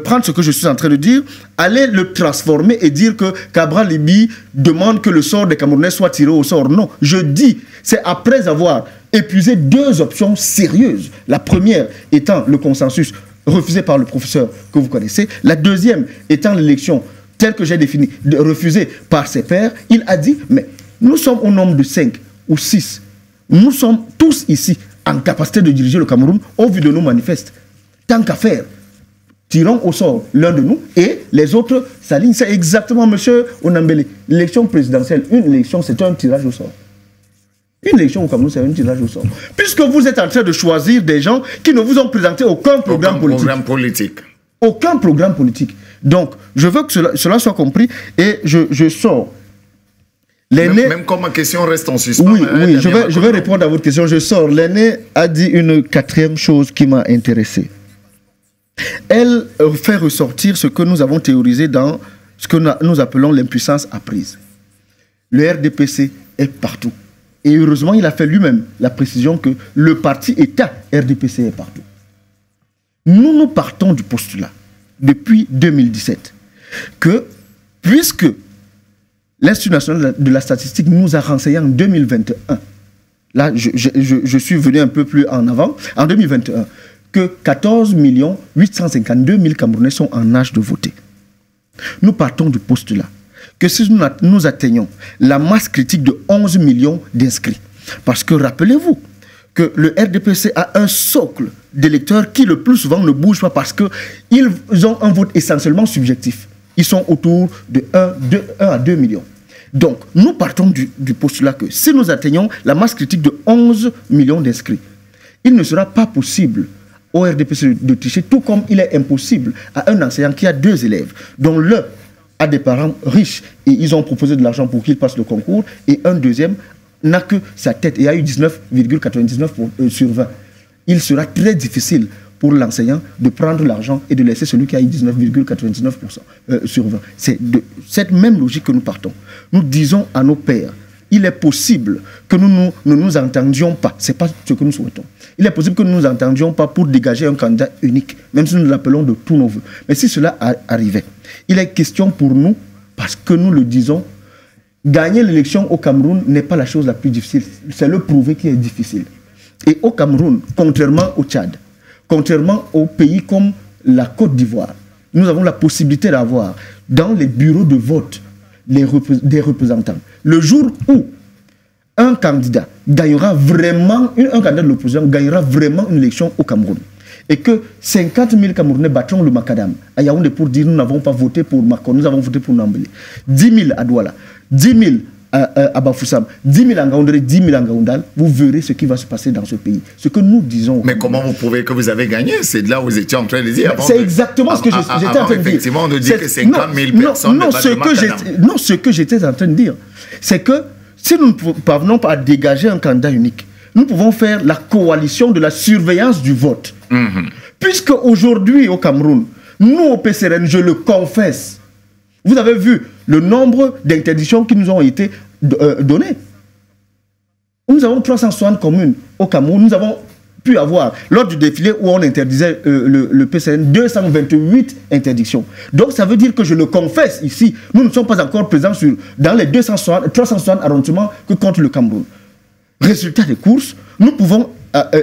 C: prendre ce que je suis en train de dire, aller le transformer et dire que Cabral Libi demande que le sort des Camerounais soit tiré au sort. Non, je dis, c'est après avoir épuisé 2 options sérieuses. La première étant le consensus refusé par le professeur que vous connaissez. La deuxième étant l'élection telle que j'ai définie, refusée par ses pairs. Il a dit, mais nous sommes au nombre de 5 ou 6. Nous sommes tous ici en capacité de diriger le Cameroun au vu de nos manifestes. Tant qu'à faire, tirons au sort l'un de nous et les autres s'alignent. C'est exactement, M. Onambele, l'élection présidentielle, une élection, c'est un tirage au sort. Une élection au Cameroun, c'est un tirage au sort. Puisque vous êtes en train de choisir des gens qui ne vous ont présenté aucun programme politique. Aucun programme politique. Donc, je veux que cela soit compris et je sors.
A: Même quand ma question reste en suspens.
C: Oui, je vais répondre à votre question. Je sors. L'aîné a dit une 4e chose qui m'a intéressé. Elle fait ressortir ce que nous avons théorisé dans ce que nous appelons l'impuissance apprise. Le RDPC est partout. Et heureusement, il a fait lui-même la précision que le parti État RDPC est partout. Nous partons du postulat, depuis 2017, que puisque l'Institut national de la statistique nous a renseigné en 2021, là je suis venu un peu plus en avant, en 2021, que 14 852 000 Camerounais sont en âge de voter. Nous partons du postulat que si nous atteignons la masse critique de 11 millions d'inscrits, parce que rappelez-vous que le RDPC a un socle d'électeurs qui le plus souvent ne bouge pas parce qu'ils ont un vote essentiellement subjectif. Ils sont autour de 1 à 2 millions. Donc, nous partons du postulat que si nous atteignons la masse critique de 11 millions d'inscrits, il ne sera pas possible au RDPC de tricher, tout comme il est impossible à un enseignant qui a 2 élèves, dont l'un a des parents riches et ils ont proposé de l'argent pour qu'il passe le concours, et un deuxième n'a que sa tête et a eu 19,99 sur 20. Il sera très difficile pour l'enseignant de prendre l'argent et de laisser celui qui a eu 19,99% sur 20. C'est de cette même logique que nous partons. Nous disons à nos pairs, il est possible que nous ne nous entendions pas. Ce n'est pas ce que nous souhaitons. Il est possible que nous ne nous entendions pas pour dégager un candidat unique, même si nous l'appelons de tous nos voeux. Mais si cela arrivait, il est question pour nous, parce que nous le disons, gagner l'élection au Cameroun n'est pas la chose la plus difficile. C'est le prouver qui est difficile. Et au Cameroun, contrairement au Tchad, contrairement aux pays comme la Côte d'Ivoire, nous avons la possibilité d'avoir dans les bureaux de vote des représentants. Le jour où un candidat gagnera vraiment, un candidat de l'opposition gagnera vraiment une élection au Cameroun, et que 50 000 Camerounais battront le macadam à Yaoundé pour dire nous n'avons pas voté pour Macron, nous avons voté pour Nambélé. 10 000 à Douala, 10 000 à Bafoussam, 10 000 à Ngaoundéré, 10 000 à Ngaoundal, vous verrez ce qui va se passer dans ce pays. Ce que nous disons...
A: Mais comment vous prouvez que vous avez gagné? C'est de là où vous étiez en train de dire.
C: C'est exactement ce que j'étais en train de dire.
A: Effectivement, on nous dit que 50 000 personnes ne battent le macadam.
C: Non, ce que j'étais en train de dire, c'est que si nous ne parvenons pas à dégager un candidat unique, nous pouvons faire la coalition de la surveillance du vote. Puisque aujourd'hui au Cameroun, nous au PCRN, je le confesse, vous avez vu le nombre d'interdictions qui nous ont été données. Nous avons 360 communes au Cameroun. Nous avons pu avoir, lors du défilé où on interdisait le PCN, 228 interdictions. Donc ça veut dire que je le confesse ici, nous ne sommes pas encore présents dans les 360 arrondissements que compte le Cameroun. Résultat des courses, nous pouvons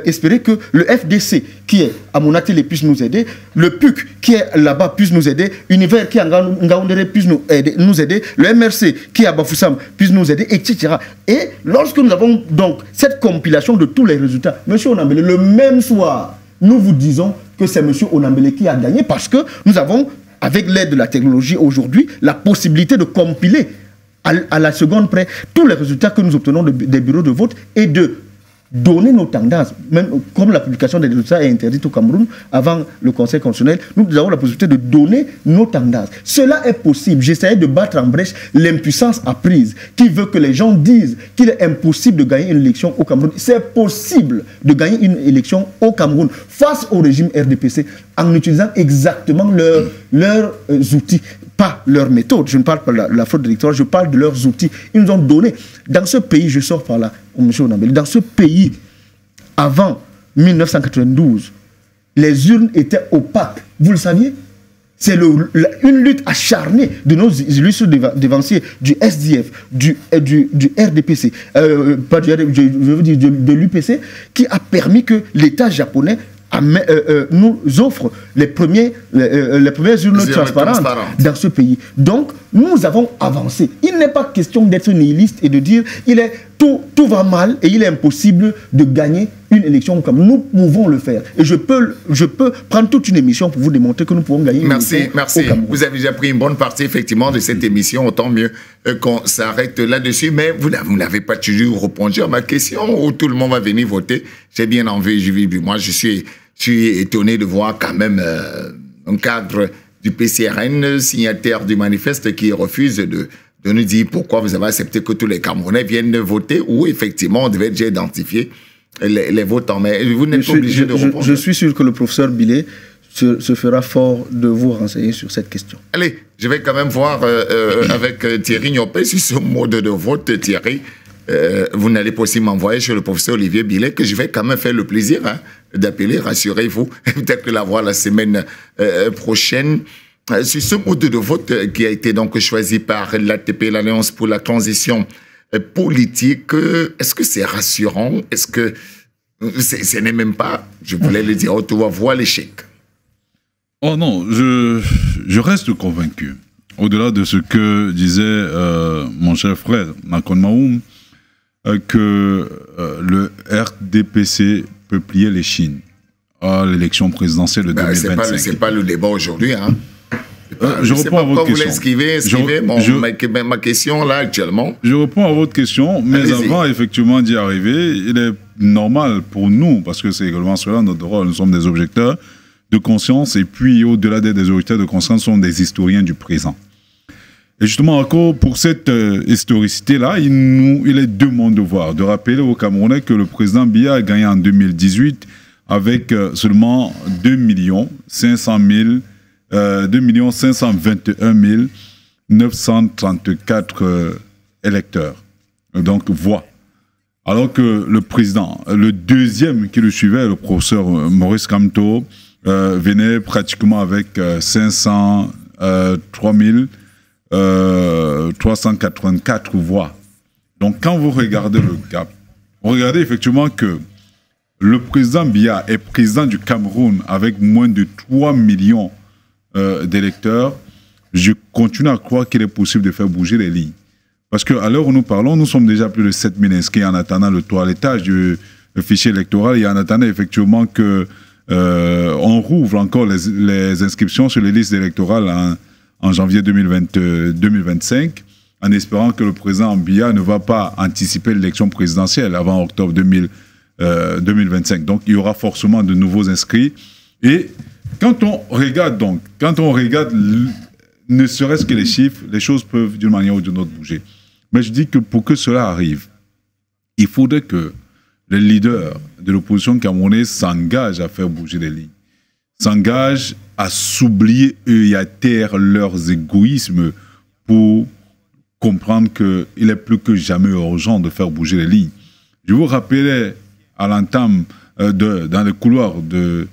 C: espérer que le FDC qui est à Monatel puisse nous aider, le PUC qui est là-bas puisse nous aider, Univers qui est à Ngaoundéré puisse nous aider, le MRC qui est à Bafoussam puisse nous aider, etc. Et lorsque nous avons donc cette compilation de tous les résultats, M. Onambele, le même soir, nous vous disons que c'est M. Onambele qui a gagné parce que nous avons, avec l'aide de la technologie aujourd'hui, la possibilité de compiler à la seconde près tous les résultats que nous obtenons des bureaux de vote et de donner nos tendances, même comme la publication des résultats est interdite au Cameroun avant le Conseil constitutionnel, nous avons la possibilité de donner nos tendances. Cela est possible. J'essayais de battre en brèche l'impuissance apprise qui veut que les gens disent qu'il est impossible de gagner une élection au Cameroun. C'est possible de gagner une élection au Cameroun face au régime RDPC en utilisant exactement leurs outils. pas leur méthode, je ne parle pas de la fraude électorale, je parle de leurs outils. Ils nous ont donné, dans ce pays, je sors par là, M. Onambele, dans ce pays, avant 1992, les urnes étaient opaques. Vous le saviez? C'est une lutte acharnée de nos illustres dévanciers, du SDF, du RDPC, pas du RDPC, je veux dire de l'UPC, qui a permis que l'État japonais nous offre les premières urnes transparentes dans ce pays. Donc, nous avons avancé. Il n'est pas question d'être nihiliste et de dire tout va mal et il est impossible de gagner une élection comme nous pouvons le faire. Et je peux prendre toute une émission pour vous démontrer que nous pouvons gagner une élection.
A: Merci. Vous avez déjà pris une bonne partie, effectivement, de cette émission. Autant mieux qu'on s'arrête là-dessus. Mais vous n'avez pas toujours répondu à ma question où tout le monde va venir voter. J'ai bien envie. Moi, je suis étonné de voir quand même un cadre du PCRN, signataire du manifeste, qui refuse de nous dire pourquoi vous avez accepté que tous les Camerounais viennent voter, ou effectivement on devait déjà identifier les votants. Mais vous n'êtes pas obligé de répondre.
C: Je suis sûr que le professeur Billet se fera fort de vous renseigner sur cette question.
A: Allez, je vais quand même voir avec Thierry Niopé sur ce mode de vote, Thierry. Vous n'allez pas aussi m'envoyer chez le professeur Olivier Billet, que je vais quand même faire le plaisir d'appeler, rassurez-vous, peut-être que la voir la semaine prochaine. Sur ce mode de vote qui a été donc choisi par l'ATP, l'Alliance pour la transition politique, est-ce que c'est rassurant? Est-ce que ce n'est même pas, je voulais le dire, tu vas voir l'échec?
B: Oh non, je reste convaincu. Au-delà de ce que disait mon cher frère, Nakon Maoum, que le RDPC peut plier les Chines à l'élection présidentielle de 2025.
A: C'est pas le débat aujourd'hui, hein?
B: Je réponds à votre question.
A: Esquiver ma question là actuellement.
B: Je réponds à votre question, mais avant effectivement d'y arriver, il est normal pour nous, parce que c'est également cela notre rôle, nous sommes des objecteurs de conscience, et puis au-delà d'être des objecteurs de conscience, nous sommes des historiens du présent. Et justement, encore pour cette historicité-là, il est de mon devoir de rappeler aux Camerounais que le président Biya a gagné en 2018 avec seulement 2 521 934 électeurs, donc voix. Alors que le président, le deuxième qui le suivait, le professeur Maurice Kamto, venait pratiquement avec 503 384 voix. Donc quand vous regardez le gap, vous regardez effectivement que le président Biya est président du Cameroun avec moins de 3 millions d'électeurs. Je continue à croire qu'il est possible de faire bouger les lignes. Parce qu'à l'heure où nous parlons, nous sommes déjà plus de 7 000 inscrits en attendant le toilettage du fichier électoral et en attendant effectivement que on rouvre encore les inscriptions sur les listes électorales en janvier 2025, en espérant que le président Biya ne va pas anticiper l'élection présidentielle avant octobre 2025. Donc il y aura forcément de nouveaux inscrits. Et quand on regarde ne serait-ce que les chiffres, les choses peuvent d'une manière ou d'une autre bouger. Mais je dis que pour que cela arrive, il faudrait que les leaders de l'opposition camerounaise s'engagent à faire bouger les lignes, s'engagent à s'oublier et à taire leurs égoïsmes pour comprendre qu'il est plus que jamais urgent de faire bouger les lignes. Je vous rappelais à l'entame, dans les couloirs de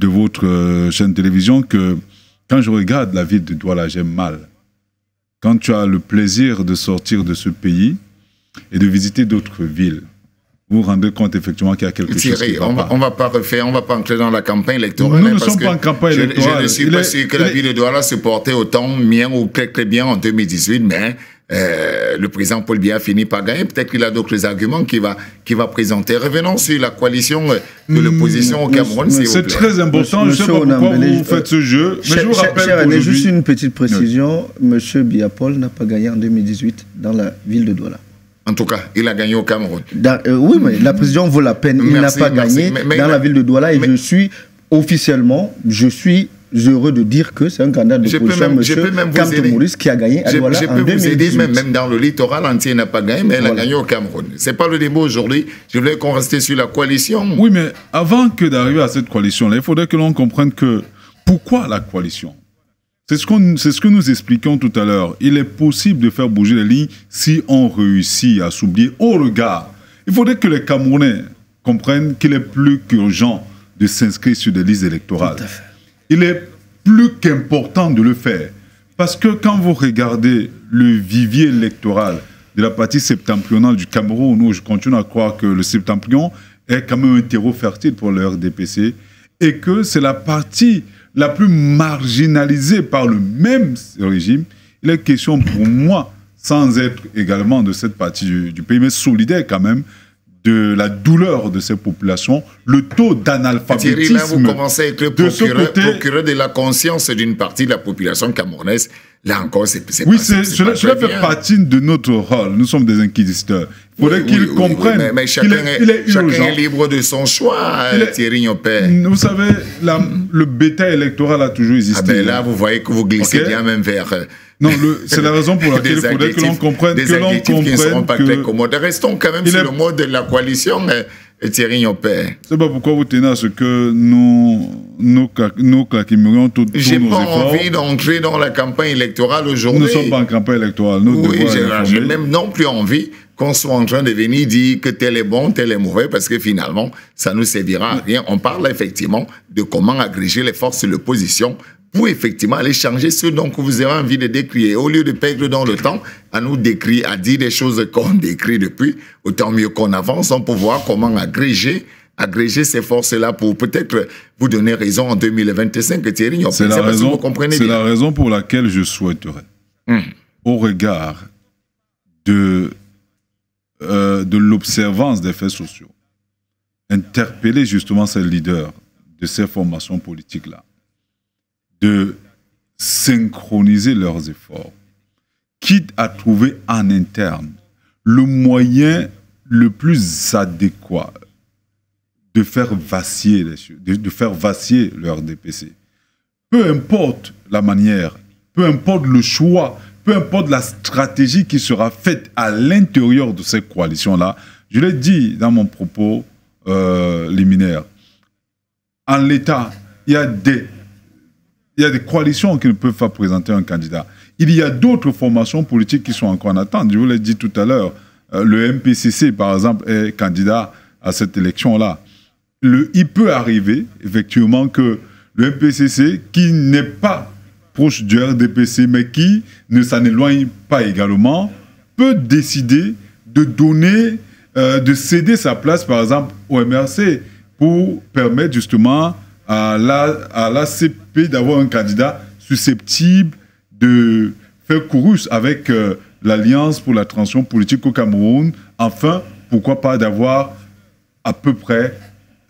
B: votre chaîne de télévision, que quand je regarde la ville de Douala, j'aime mal. Quand tu as le plaisir de sortir de ce pays et de visiter d'autres villes, vous vous rendez compte effectivement qu'il y a quelque chose qui va pas.
A: On va pas refaire, on va pas entrer dans la campagne électorale.
B: Nous ne sommes pas en campagne électorale.
A: Je ne suis pas sûr que la ville de Douala se portait autant bien ou très bien en 2018, mais le président Paul Biya finit par gagner. Peut-être qu'il a d'autres arguments qu'il va présenter. Revenons sur la coalition de l'opposition au Cameroun, s'il vous plaît.
B: C'est très important. Je ne sais pas pourquoi vous faites ce jeu. Mais je vous rappelle
C: juste une petite précision. Monsieur Biya Paul n'a pas gagné en 2018 dans la ville de Douala.
A: En tout cas, il a gagné au Cameroun.
C: Oui, mais la précision vaut la peine. Il n'a pas gagné dans la ville de Douala et je suis officiellement, heureux de dire que c'est un candidat de position, M. Kamto Maurice, qui a gagné à Douala en 2018. Je peux vous aider, même dans le littoral entier, il n'a pas gagné, mais il a gagné au Cameroun. Ce n'est pas le débat aujourd'hui. Je voulais qu'on reste sur la coalition.
B: Oui, mais avant que d'arriver à cette coalition-là, il faudrait que l'on comprenne que pourquoi la coalition? C'est ce que nous expliquions tout à l'heure. Il est possible de faire bouger les lignes si on réussit à s'oublier au regard. Il faudrait que les Camerounais comprennent qu'il est plus qu'urgent de s'inscrire sur des listes électorales. Il est plus qu'important de le faire. Parce que quand vous regardez le vivier électoral de la partie septentrionale du Cameroun, où je continue à croire que le septentrion est quand même un terreau fertile pour le RDPC, et que c'est la partie la plus marginalisée par le même régime, il est question pour moi, sans être également de cette partie du pays, mais solidaire quand même, de la douleur de ces populations, le taux d'analphabétisme.
A: Thierry, là, vous commencez à être le procureur de la conscience d'une partie de la population camerounaise. Là encore, c'est
B: oui, cela fait partie de notre rôle. Nous sommes des inquisiteurs. Il faudrait qu'ils comprennent
A: mais chacun est libre de son choix, Thierry Nyopé.
B: Vous savez, le bétail électoral a toujours existé.
A: Ah ben là, vous voyez que vous glissez bien même vers...
B: Non, c'est la raison pour laquelle il faudrait que l'on comprenne
A: des adjectifs qui ne seront pas très commodes. Restons quand même sur le mode de la coalition, Thierry Nyopé.
B: C'est pas pourquoi vous tenez à ce que nous claquemerions tous nos efforts.
A: J'ai pas envie d'entrer dans la campagne électorale aujourd'hui.
B: Nous ne sommes pas en campagne électorale.
A: Oui, j'ai même non plus envie qu'on soit en train de venir dire que tel est bon, tel est mauvais, parce que finalement, ça ne nous servira à rien. On parle effectivement de comment agréger les forces de l'opposition pour effectivement aller changer ce dont vous avez envie de décrire. Au lieu de perdre dans le temps à nous décrire, à dire des choses qu'on décrit depuis, autant mieux qu'on avance, on peut voir comment agréger ces forces-là pour peut-être vous donner raison en 2025, Thierry.
B: C'est la raison pour laquelle je souhaiterais, au regard de l'observance des faits sociaux, interpeller justement ces leaders de ces formations politiques-là, de synchroniser leurs efforts, quitte à trouver en interne le moyen le plus adéquat de faire vaciller de faire vaciller le RDPC. Peu importe la manière, peu importe le choix, peu importe la stratégie qui sera faite à l'intérieur de cette coalition-là, je l'ai dit dans mon propos liminaire, en l'état, il y a des coalitions qui ne peuvent pas présenter un candidat. Il y a d'autres formations politiques qui sont encore en attente. Je vous l'ai dit tout à l'heure, le MPCC, par exemple, est candidat à cette élection-là. Il peut arriver, effectivement, que le MPCC, qui n'est pas proche du RDPC, mais qui ne s'en éloigne pas également, peut décider de donner, de céder sa place, par exemple, au MRC, pour permettre justement à l'ACP d'avoir un candidat susceptible de faire chorus avec l'Alliance pour la transition politique au Cameroun. Enfin, pourquoi pas d'avoir à peu près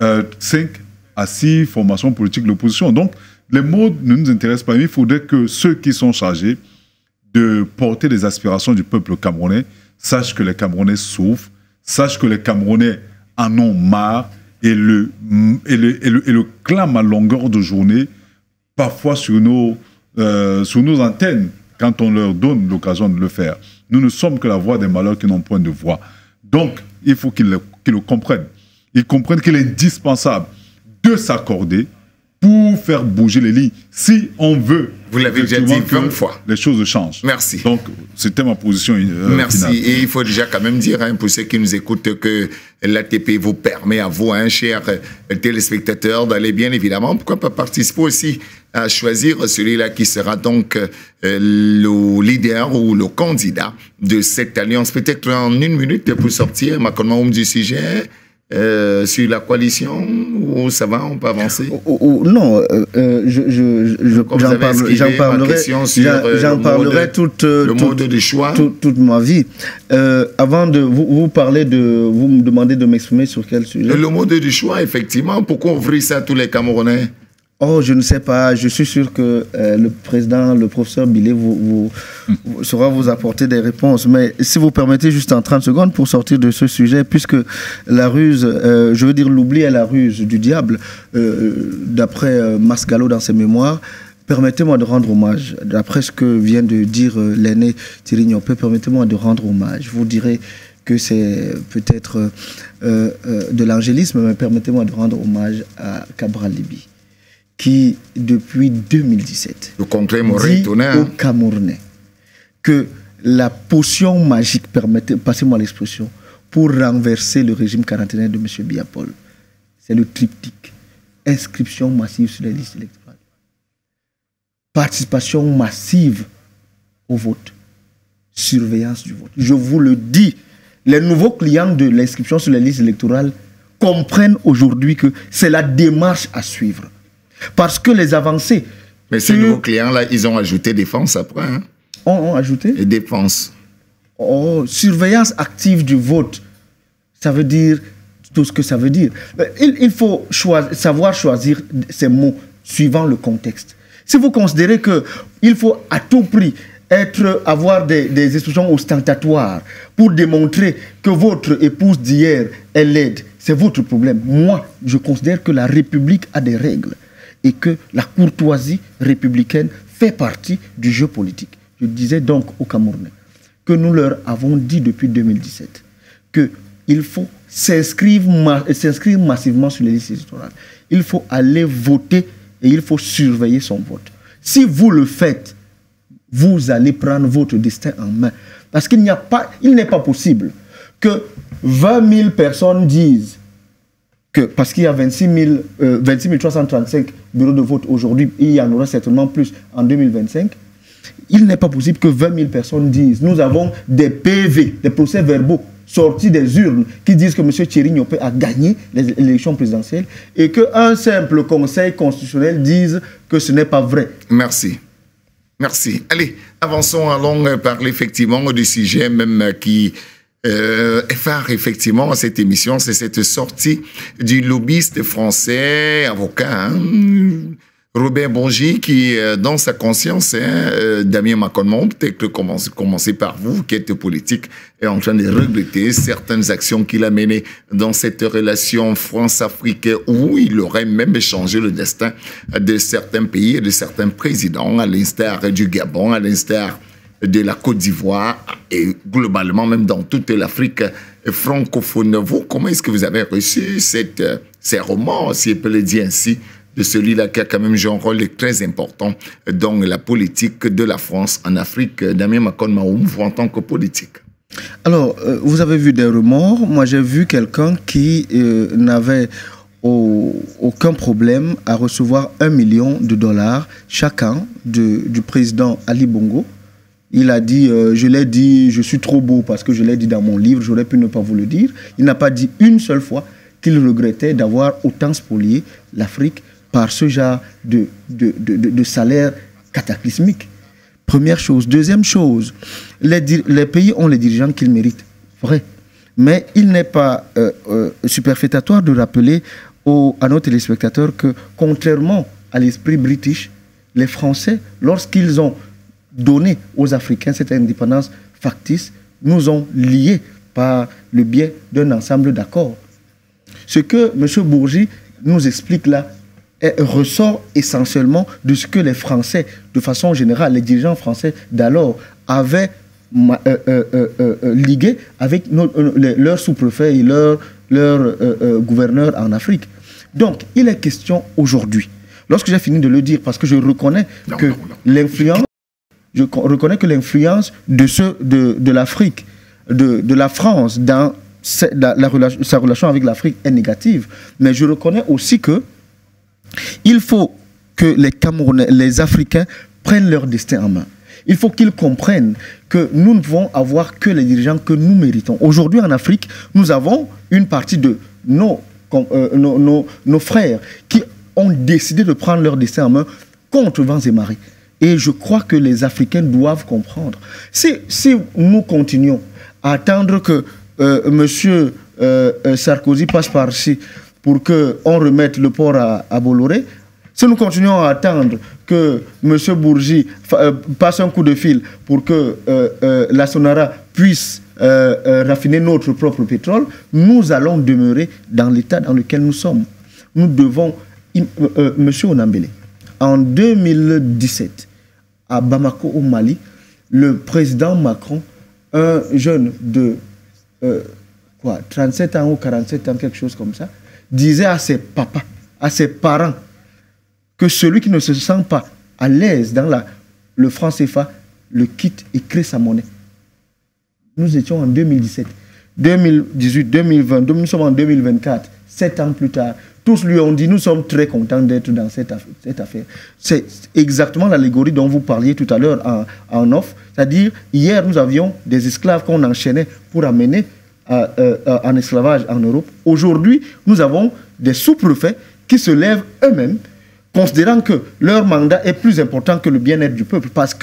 B: 5 à 6 formations politiques de l'opposition. Donc, les mots ne nous intéressent pas. Il faudrait que ceux qui sont chargés de porter les aspirations du peuple camerounais sachent que les Camerounais souffrent, sachent que les Camerounais en ont marre et le clament à longueur de journée, parfois sur nos antennes, quand on leur donne l'occasion de le faire. Nous ne sommes que la voix des malheurs qui n'ont point de voix. Donc, il faut qu'ils le comprennent. Ils comprennent qu'il est indispensable de s'accorder pour faire bouger les lignes. Si on veut,
A: vous l'avez déjà dit 20 fois,
B: les choses changent.
A: Merci.
B: Donc, c'était ma position
A: Merci.
B: Finale.
A: Et il faut déjà quand même dire, pour ceux qui nous écoutent, que l'ATP vous permet à vous, chers téléspectateurs, d'aller bien évidemment, pourquoi pas participer aussi à choisir celui-là qui sera donc le leader ou le candidat de cette alliance. Peut-être en 1 minute pour sortir, ma commande du sujet. Sur la coalition, ou ça va, on peut avancer?
C: Non, j'en parlerai toute ma vie. Avant de vous parler vous me demandez de m'exprimer sur quel sujet?
A: Le mode du choix, effectivement. Pourquoi ouvrir ça à tous les Camerounais?
C: Oh, je ne sais pas. Je suis sûr que le président, le professeur Billet, saura vous apporter des réponses. Mais si vous permettez juste en 30 secondes pour sortir de ce sujet, puisque la ruse, je veux dire l'oubli est la ruse du diable, d'après Mascalo dans ses mémoires, permettez-moi de rendre hommage. D'après ce que vient de dire l'aîné Thierry Nyopé, permettez-moi de rendre hommage. Je vous dirais que c'est peut-être de l'angélisme, mais permettez-moi de rendre hommage à Cabral Libye, qui, depuis 2017,
A: Le contraire m'aurait
C: dit
A: étonné.
C: aux Camerounais que la potion magique, passez-moi l'expression, pour renverser le régime quarantenaire de M. Biya-Paul, c'est le triptyque. Inscription massive sur les listes électorales. Participation massive au vote. Surveillance du vote. Je vous le dis, les nouveaux clients de l'inscription sur les listes électorales comprennent aujourd'hui que c'est la démarche à suivre. Parce que les avancées...
A: Mais ces nouveaux clients-là, ils ont ajouté défense après. Hein?
C: Ont ajouté
A: Et défense.
C: Oh, surveillance active du vote. Ça veut dire tout ce que ça veut dire. Il faut savoir choisir ces mots suivant le contexte. Si vous considérez qu'il faut à tout prix avoir des expressions ostentatoires pour démontrer que votre épouse d'hier est laide, c'est votre problème. Moi, je considère que la République a des règles et que la courtoisie républicaine fait partie du jeu politique. Je disais donc aux Camerounais que nous leur avons dit depuis 2017 qu'il faut s'inscrire massivement sur les listes électorales. Il faut aller voter et il faut surveiller son vote. Si vous le faites, vous allez prendre votre destin en main. Parce qu'il n'est pas possible que 20 000 personnes disent que, parce qu'il y a 26 335 bureaux de vote aujourd'hui, il y en aura certainement plus en 2025, il n'est pas possible que 20 000 personnes disent nous avons des PV, des procès verbaux sortis des urnes qui disent que M. Thierry Nyopé a gagné l'élection présidentielle et qu'un simple conseil constitutionnel dise que ce n'est pas vrai.
A: Merci. Merci. Allez, avançons, allons parler effectivement du sujet même qui est phare effectivement à cette émission, c'est cette sortie du lobbyiste français, avocat, hein, Robert Bourgi, qui, dans sa conscience, Damien Maconmont, peut-être commencer par vous, qui êtes politique, est en train de regretter certaines actions qu'il a menées dans cette relation France-Afrique, où il aurait même changé le destin de certains pays et de certains présidents, à l'instar du Gabon, à l'instar de la Côte d'Ivoire, et globalement même dans toute l'Afrique francophone. Vous, comment est-ce que vous avez reçu ces romans, si on peut le dire ainsi, de celui-là qui a quand même joué un rôle très important dans la politique de la France en Afrique? Damien Maconmont, vous en tant que politique.
C: Alors, vous avez vu des remords. Moi, j'ai vu quelqu'un qui n'avait aucun problème à recevoir $1 million chaque an du président Ali Bongo. Il a dit, je l'ai dit, je suis trop beau parce que je l'ai dit dans mon livre, j'aurais pu ne pas vous le dire. Il n'a pas dit une seule fois qu'il regrettait d'avoir autant spolié l'Afrique par ce genre de salaire cataclysmique. Première chose. Deuxième chose, les pays ont les dirigeants qu'ils méritent. Vrai. Mais il n'est pas superfétatoire de rappeler à nos téléspectateurs que, contrairement à l'esprit british, les Français, lorsqu'ils ont donné aux Africains cette indépendance factice, nous ont liés par le biais d'un ensemble d'accords. Ce que M. Bourgi nous explique là ressort essentiellement de ce que les Français, de façon générale, les dirigeants français d'alors avaient ligué avec leurs sous-préfets et leurs gouverneurs en Afrique. Donc, il est question aujourd'hui, lorsque j'ai fini de le dire, parce que je reconnais que l'influence de l'Afrique, de la France dans sa relation avec l'Afrique est négative, mais je reconnais aussi que il faut que les Camerounais, les Africains prennent leur destin en main. Il faut qu'ils comprennent que nous ne pouvons avoir que les dirigeants que nous méritons. Aujourd'hui en Afrique, nous avons une partie de nos frères qui ont décidé de prendre leur destin en main contre vents et marées. Et je crois que les Africains doivent comprendre. Si nous continuons à attendre que M. Sarkozy passe par-ci pour qu'on remette le port à Bolloré, si nous continuons à attendre que M. Bourgi passe un coup de fil pour que la Sonara puisse raffiner notre propre pétrole, nous allons demeurer dans l'état dans lequel nous sommes. Nous devons... M. Onambele, en 2017, à Bamako, au Mali, le président Macron, un jeune de 37 ans ou 47 ans, quelque chose comme ça, disait à ses papas, à ses parents, que celui qui ne se sent pas à l'aise dans le franc CFA le quitte et crée sa monnaie. Nous étions en 2017, 2018, 2022, nous sommes en 2024, 7 ans plus tard. Tous lui ont dit, nous sommes très contents d'être dans cette affaire. C'est exactement l'allégorie dont vous parliez tout à l'heure en off. C'est-à-dire, hier, nous avions des esclaves qu'on enchaînait pour amener en esclavage en Europe. Aujourd'hui, nous avons des sous-préfets qui se lèvent eux-mêmes, considérant que leur mandat est plus important que le bien-être du peuple. Parce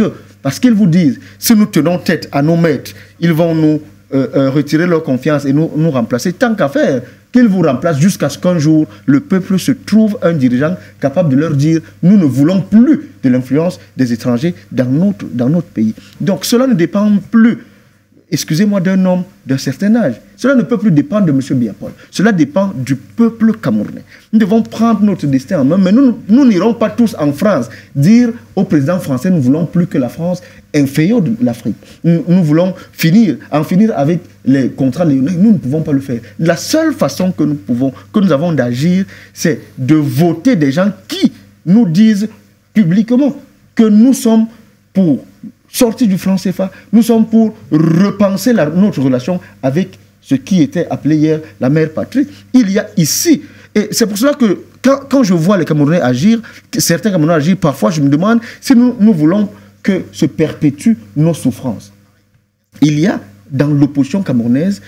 C: qu'ils vous disent, si nous tenons tête à nos maîtres, ils vont nous retirer leur confiance et nous remplacer. Tant qu'à faire, qu'ils vous remplacent jusqu'à ce qu'un jour, le peuple se trouve un dirigeant capable de leur dire « Nous ne voulons plus de l'influence des étrangers dans notre pays ». Donc cela ne dépend plus, excusez-moi, d'un homme d'un certain âge. Cela ne peut plus dépendre de M. Biya-Paul. Cela dépend du peuple camerounais. Nous devons prendre notre destin en main, mais nous n'irons pas tous en France dire au président français « Nous ne voulons plus que la France inférieure de l'Afrique. Nous voulons en finir avec les contrats léonins. » Nous ne pouvons pas le faire. La seule façon que nous avons d'agir, c'est de voter des gens qui nous disent publiquement que nous sommes pour sortir du franc CFA, nous sommes pour repenser notre relation avec ce qui était appelé hier la mère patrie. Il y a ici, et c'est pour cela que quand je vois les Camerounais agir, certains Camerounais agir, parfois je me demande si nous voulons que se perpétuent nos souffrances. Il y a dans l'opposition camerounaise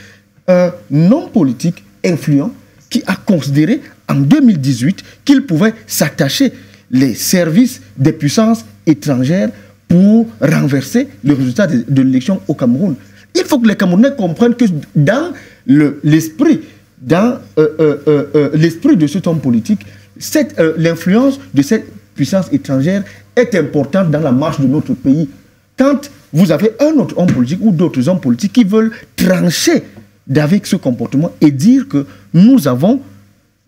C: un homme politique influent qui a considéré en 2018 qu'il pouvait s'attacher les services des puissances étrangères pour renverser le résultat de l'élection au Cameroun. Il faut que les Camerounais comprennent que dans l'esprit de cet homme politique, l'influence de cette puissance étrangère est importante dans la marche de notre pays. Quand vous avez un autre homme politique ou d'autres hommes politiques qui veulent trancher avec ce comportement et dire que nous avons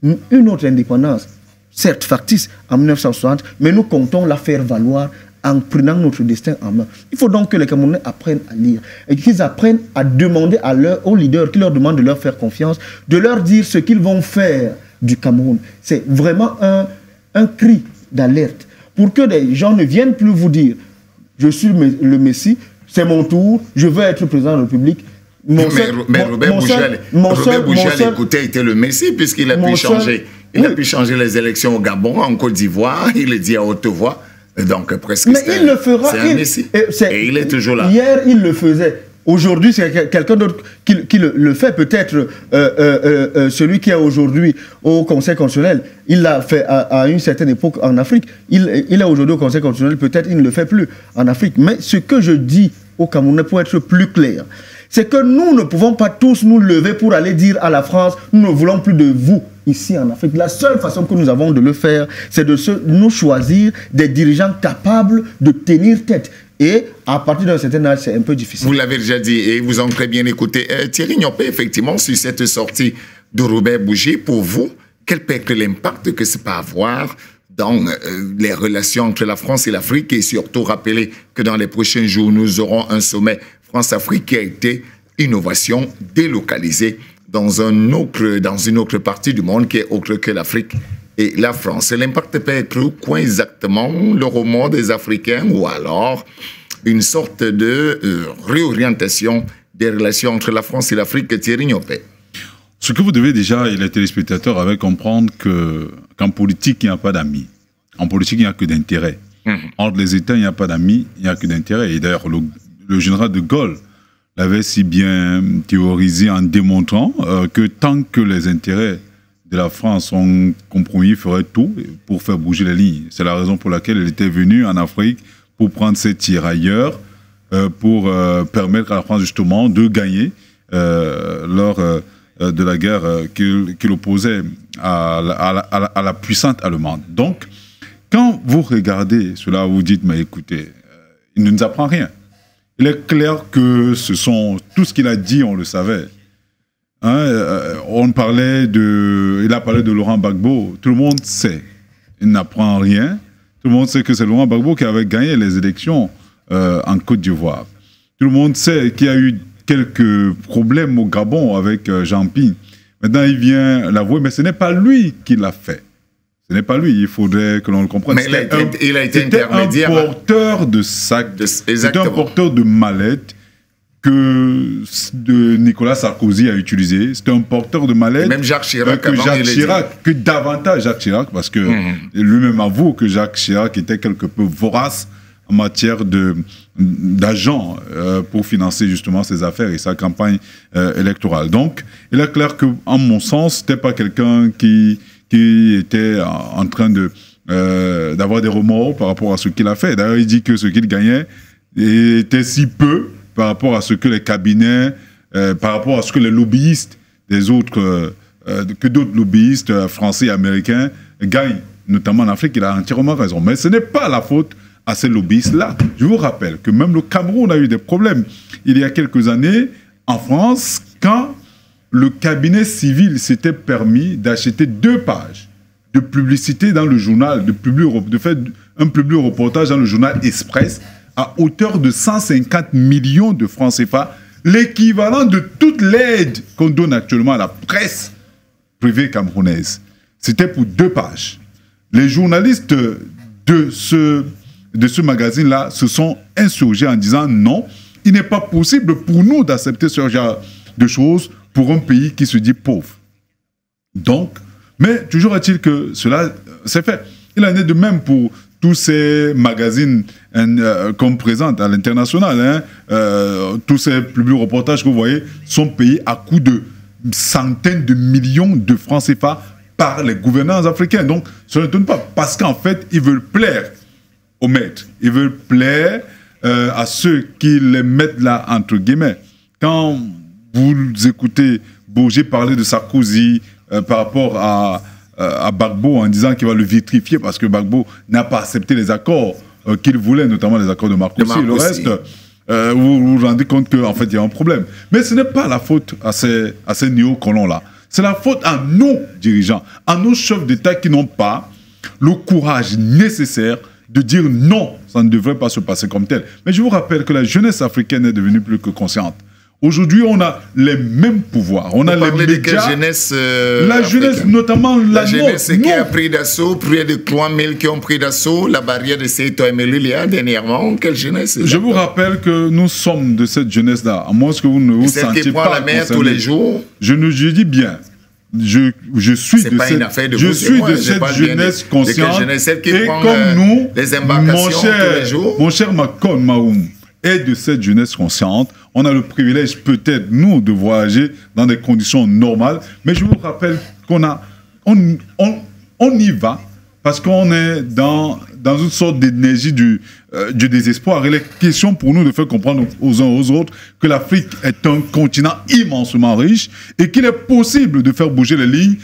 C: une autre indépendance, certes factice en 1960, mais nous comptons la faire valoir en prenant notre destin en main. Il faut donc que les Camerounais apprennent à lire et qu'ils apprennent à demander aux leaders qui leur demandent de leur faire confiance, de leur dire ce qu'ils vont faire du Cameroun. C'est vraiment un cri d'alerte pour que les gens ne viennent plus vous dire « Je suis le Messie, c'est mon tour, je veux être président de la République ».
A: Mais Robert Bougel, écoutez, était le Messie puisqu'il a pu changer. Il a pu changer les élections au Gabon, en Côte d'Ivoire, il le dit à haute voix. Donc presque
C: il le fera.
A: C'est un Messie. Et il est toujours là.
C: Hier, il le faisait. Aujourd'hui, c'est quelqu'un d'autre qui le fait. Peut-être celui qui est aujourd'hui au Conseil constitutionnel, il l'a fait à une certaine époque en Afrique. Il est aujourd'hui au Conseil constitutionnel, peut-être il ne le fait plus en Afrique. Mais ce que je dis au Camerounais, pour être plus clair, c'est que nous ne pouvons pas tous nous lever pour aller dire à la France, nous ne voulons plus de vous ici en Afrique. La seule façon que nous avons de le faire, c'est de nous choisir des dirigeants capables de tenir tête. Et à partir d'un certain âge, c'est un peu difficile.
A: Vous l'avez déjà dit et vous ont très bien écouté. Thierry Niopé, effectivement, sur cette sortie de Robert Bougel, pour vous, quel peut être l'impact que ça peut avoir dans les relations entre la France et l'Afrique, et surtout rappeler que dans les prochains jours, nous aurons un sommet France-Afrique qui a été innovation délocalisée dans une autre partie du monde qui est autre que l'Afrique et la France. L'impact peut être quoi exactement? Le remords des Africains ou alors une sorte de réorientation des relations entre la France et l'Afrique? Thierry Niopé.
B: Ce que vous devez déjà, et les téléspectateurs, avaient comprendre qu'en politique, il n'y a pas d'amis. En politique, il n'y a que d'intérêt. Entre les États, il n'y a pas d'amis, il n'y a que d'intérêt. Et d'ailleurs, le général de Gaulle l'avait si bien théorisé en démontrant que tant que les intérêts de la France sont compromis, il ferait tout pour faire bouger les lignes. C'est la raison pour laquelle il était venu en Afrique pour prendre ses tirailleurs, pour permettre à la France justement de gagner lors de la guerre qu'il opposait à la puissante allemande. Donc, quand vous regardez cela, vous dites, mais écoutez, il ne nous apprend rien. Il est clair que tout ce qu'il a dit, on le savait. Hein, il a parlé de Laurent Gbagbo. Tout le monde sait. Il n'apprend rien. Tout le monde sait que c'est Laurent Gbagbo qui avait gagné les élections en Côte d'Ivoire. Tout le monde sait qu'il y a eu quelques problèmes au Gabon avec Jean Ping. Maintenant, il vient l'avouer, mais ce n'est pas lui qui l'a fait. Ce n'est pas lui, il faudrait que l'on le comprenne.
A: Mais il a été intermédiaire.
B: C'était un porteur de sacs, c'était un porteur de mallettes que Nicolas Sarkozy a utilisé. C'était un porteur de mallettes.
A: Même Jacques Chirac,
B: que davantage Jacques Chirac, parce que lui-même avoue que Jacques Chirac était quelque peu vorace en matière d'agents pour financer justement ses affaires et sa campagne électorale. Donc, il est clair qu'en mon sens, c'était pas quelqu'un qui était en train d'avoir des remords par rapport à ce qu'il a fait. D'ailleurs, il dit que ce qu'il gagnait était si peu par rapport à ce que les cabinets, par rapport à ce que les lobbyistes des autres, que d'autres lobbyistes français et américains gagnent, notamment en Afrique. Il a entièrement raison. Mais ce n'est pas la faute à ces lobbyistes-là. Je vous rappelle que même le Cameroun a eu des problèmes. Il y a quelques années, en France, quand le cabinet civil s'était permis d'acheter 2 pages de publicité dans le journal, de faire un public reportage dans le journal Express, à hauteur de 150 millions de francs CFA, l'équivalent de toute l'aide qu'on donne actuellement à la presse privée camerounaise. C'était pour 2 pages. Les journalistes de ce magazine-là se sont insurgés en disant non, il n'est pas possible pour nous d'accepter ce genre de choses pour un pays qui se dit pauvre. Donc, mais toujours est-il que cela s'est fait. Il en est de même pour tous ces magazines qu'on présente à l'international, tous ces publics reportages que vous voyez sont payés à coût de centaines de millions de francs CFA par les gouvernants africains. Donc, ça ne donne pas, parce qu'en fait, ils veulent plaire aux maîtres. Ils veulent plaire à ceux qui les mettent là, entre guillemets. Quand vous écoutez Bourget parler de Sarkozy par rapport à Gbagbo en disant qu'il va le vitrifier parce que Gbagbo n'a pas accepté les accords qu'il voulait, notamment les accords de Marcoussis. Le reste, vous vous rendez compte qu'en fait, il y a un problème. Mais ce n'est pas la faute à ces néocolons-là. C'est la faute à nos dirigeants, à nos chefs d'État qui n'ont pas le courage nécessaire de dire non, ça ne devrait pas se passer comme tel. Mais je vous rappelle que la jeunesse africaine est devenue plus que consciente. Aujourd'hui, on a les mêmes pouvoirs. On a les médias. De quelle jeunesse la jeunesse, notamment la
A: jeunesse qui a pris d'assaut, près de 3000 qui ont pris d'assaut la barrière de Seito et Melulia dernièrement. Quelle jeunesse?
B: Je vous rappelle que nous sommes de cette jeunesse-là. À moins que vous ne vous sentiez pas.
A: Celle qui prend la mer tous les jours.
B: Je dis bien. Je suis de cette jeunesse consciente. Et comme nous, mon cher Macon Maoum est de cette jeunesse consciente. On a le privilège peut-être, nous, de voyager dans des conditions normales. Mais je vous rappelle qu'on y va parce qu'on est dans une sorte d'énergie du désespoir. Il est question pour nous de faire comprendre aux uns aux autres que l'Afrique est un continent immensement riche et qu'il est possible de faire bouger les lignes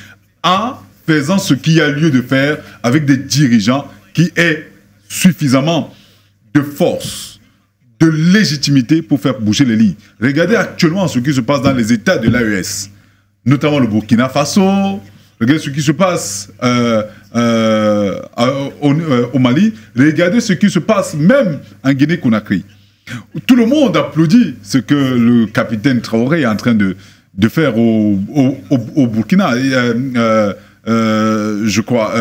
B: en faisant ce qu'il y a lieu de faire avec des dirigeants qui aient suffisamment de force, de légitimité pour faire bouger les lignes. Regardez actuellement ce qui se passe dans les États de l'AES, notamment le Burkina Faso. Regardez ce qui se passe au Mali. Regardez ce qui se passe même en Guinée-Conakry. Tout le monde applaudit ce que le capitaine Traoré est en train de faire au Burkina. Je crois.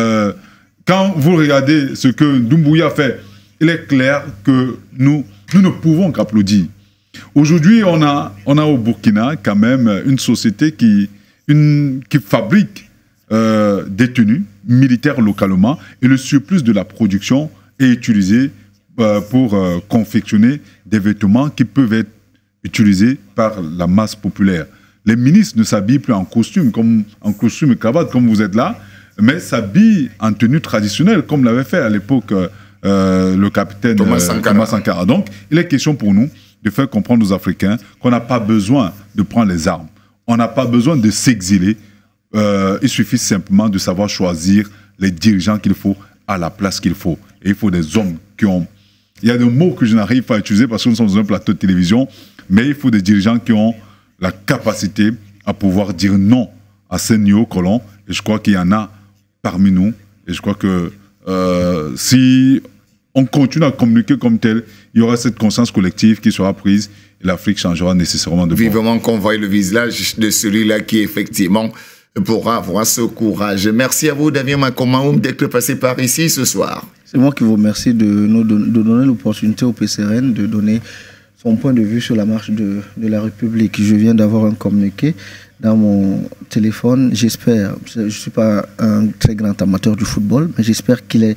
B: Quand vous regardez ce que Doumbouya fait, il est clair que nous ne pouvons qu'applaudir. Aujourd'hui, on a au Burkina quand même une société qui fabrique des tenues militaires localement et le surplus de la production est utilisé pour confectionner des vêtements qui peuvent être utilisés par la masse populaire. Les ministres ne s'habillent plus en costume et cravate comme vous êtes là, mais s'habillent en tenue traditionnelle comme l'avait fait à l'époque le capitaine Thomas Sankara. Donc, il est question pour nous de faire comprendre aux Africains qu'on n'a pas besoin de prendre les armes. On n'a pas besoin de s'exiler. Il suffit simplement de savoir choisir les dirigeants qu'il faut à la place qu'il faut. Et il faut des hommes qui ont... Il y a des mots que je n'arrive pas à utiliser parce que nous sommes dans un plateau de télévision, mais il faut des dirigeants qui ont la capacité à pouvoir dire non à ces néocolons. Et je crois qu'il y en a parmi nous. Et je crois que si on continue à communiquer comme tel, il y aura cette conscience collective qui sera prise et l'Afrique changera nécessairement de bord.
A: Vivement qu'on voit le visage de celui-là qui effectivement pour avoir ce courage. Merci à vous, David Makomaoum, d'être passé par ici ce soir.
C: C'est moi qui vous remercie de donner l'opportunité au PCRN de donner son point de vue sur la marche de la République. Je viens d'avoir un communiqué dans mon téléphone. J'espère, je ne suis pas un très grand amateur du football, mais j'espère qu'il est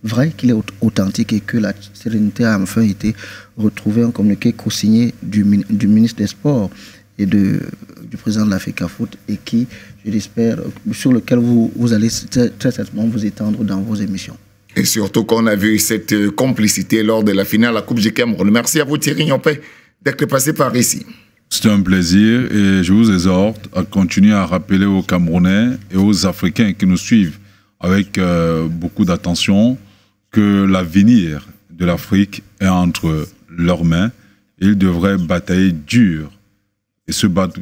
C: vrai, qu'il est authentique et que la sérénité a enfin été retrouvée. Un communiqué co-signé du ministre des Sports et du président de la FECAFOOT et qui, je l'espère, sur lequel vous allez très certainement vous étendre dans vos émissions.
A: Et surtout qu'on a vu cette complicité lors de la finale de la Coupe du Cameroun. Merci à vous Thierry Nyompé d'être passé par ici.
B: C'était un plaisir et je vous exhorte à continuer à rappeler aux Camerounais et aux Africains qui nous suivent avec beaucoup d'attention que l'avenir de l'Afrique est entre leurs mains. Ils devraient batailler dur et se battre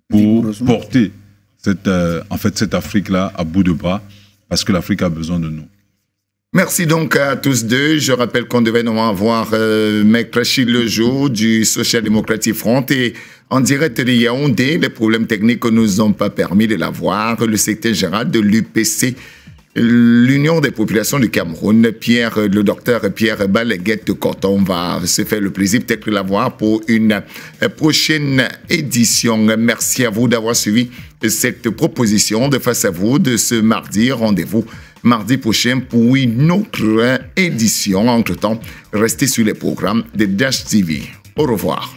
B: pour porter cette Afrique-là à bout de bras, parce que l'Afrique a besoin de nous.
A: Merci donc à tous deux. Je rappelle qu'on devait normalement avoir Maître Rachid Lejour du Social Democratic Front et en direct de Yaoundé, les problèmes techniques ne nous ont pas permis de l'avoir. Le secrétaire général de l'UPC, l'Union des populations du Cameroun, le docteur Pierre Balaguette de Coton, va se faire le plaisir peut-être de l'avoir pour une prochaine édition. Merci à vous d'avoir suivi cette proposition de Face à vous de ce mardi. Rendez-vous mardi prochain pour une autre édition. Entre-temps, restez sur les programmes de Dash TV. Au revoir.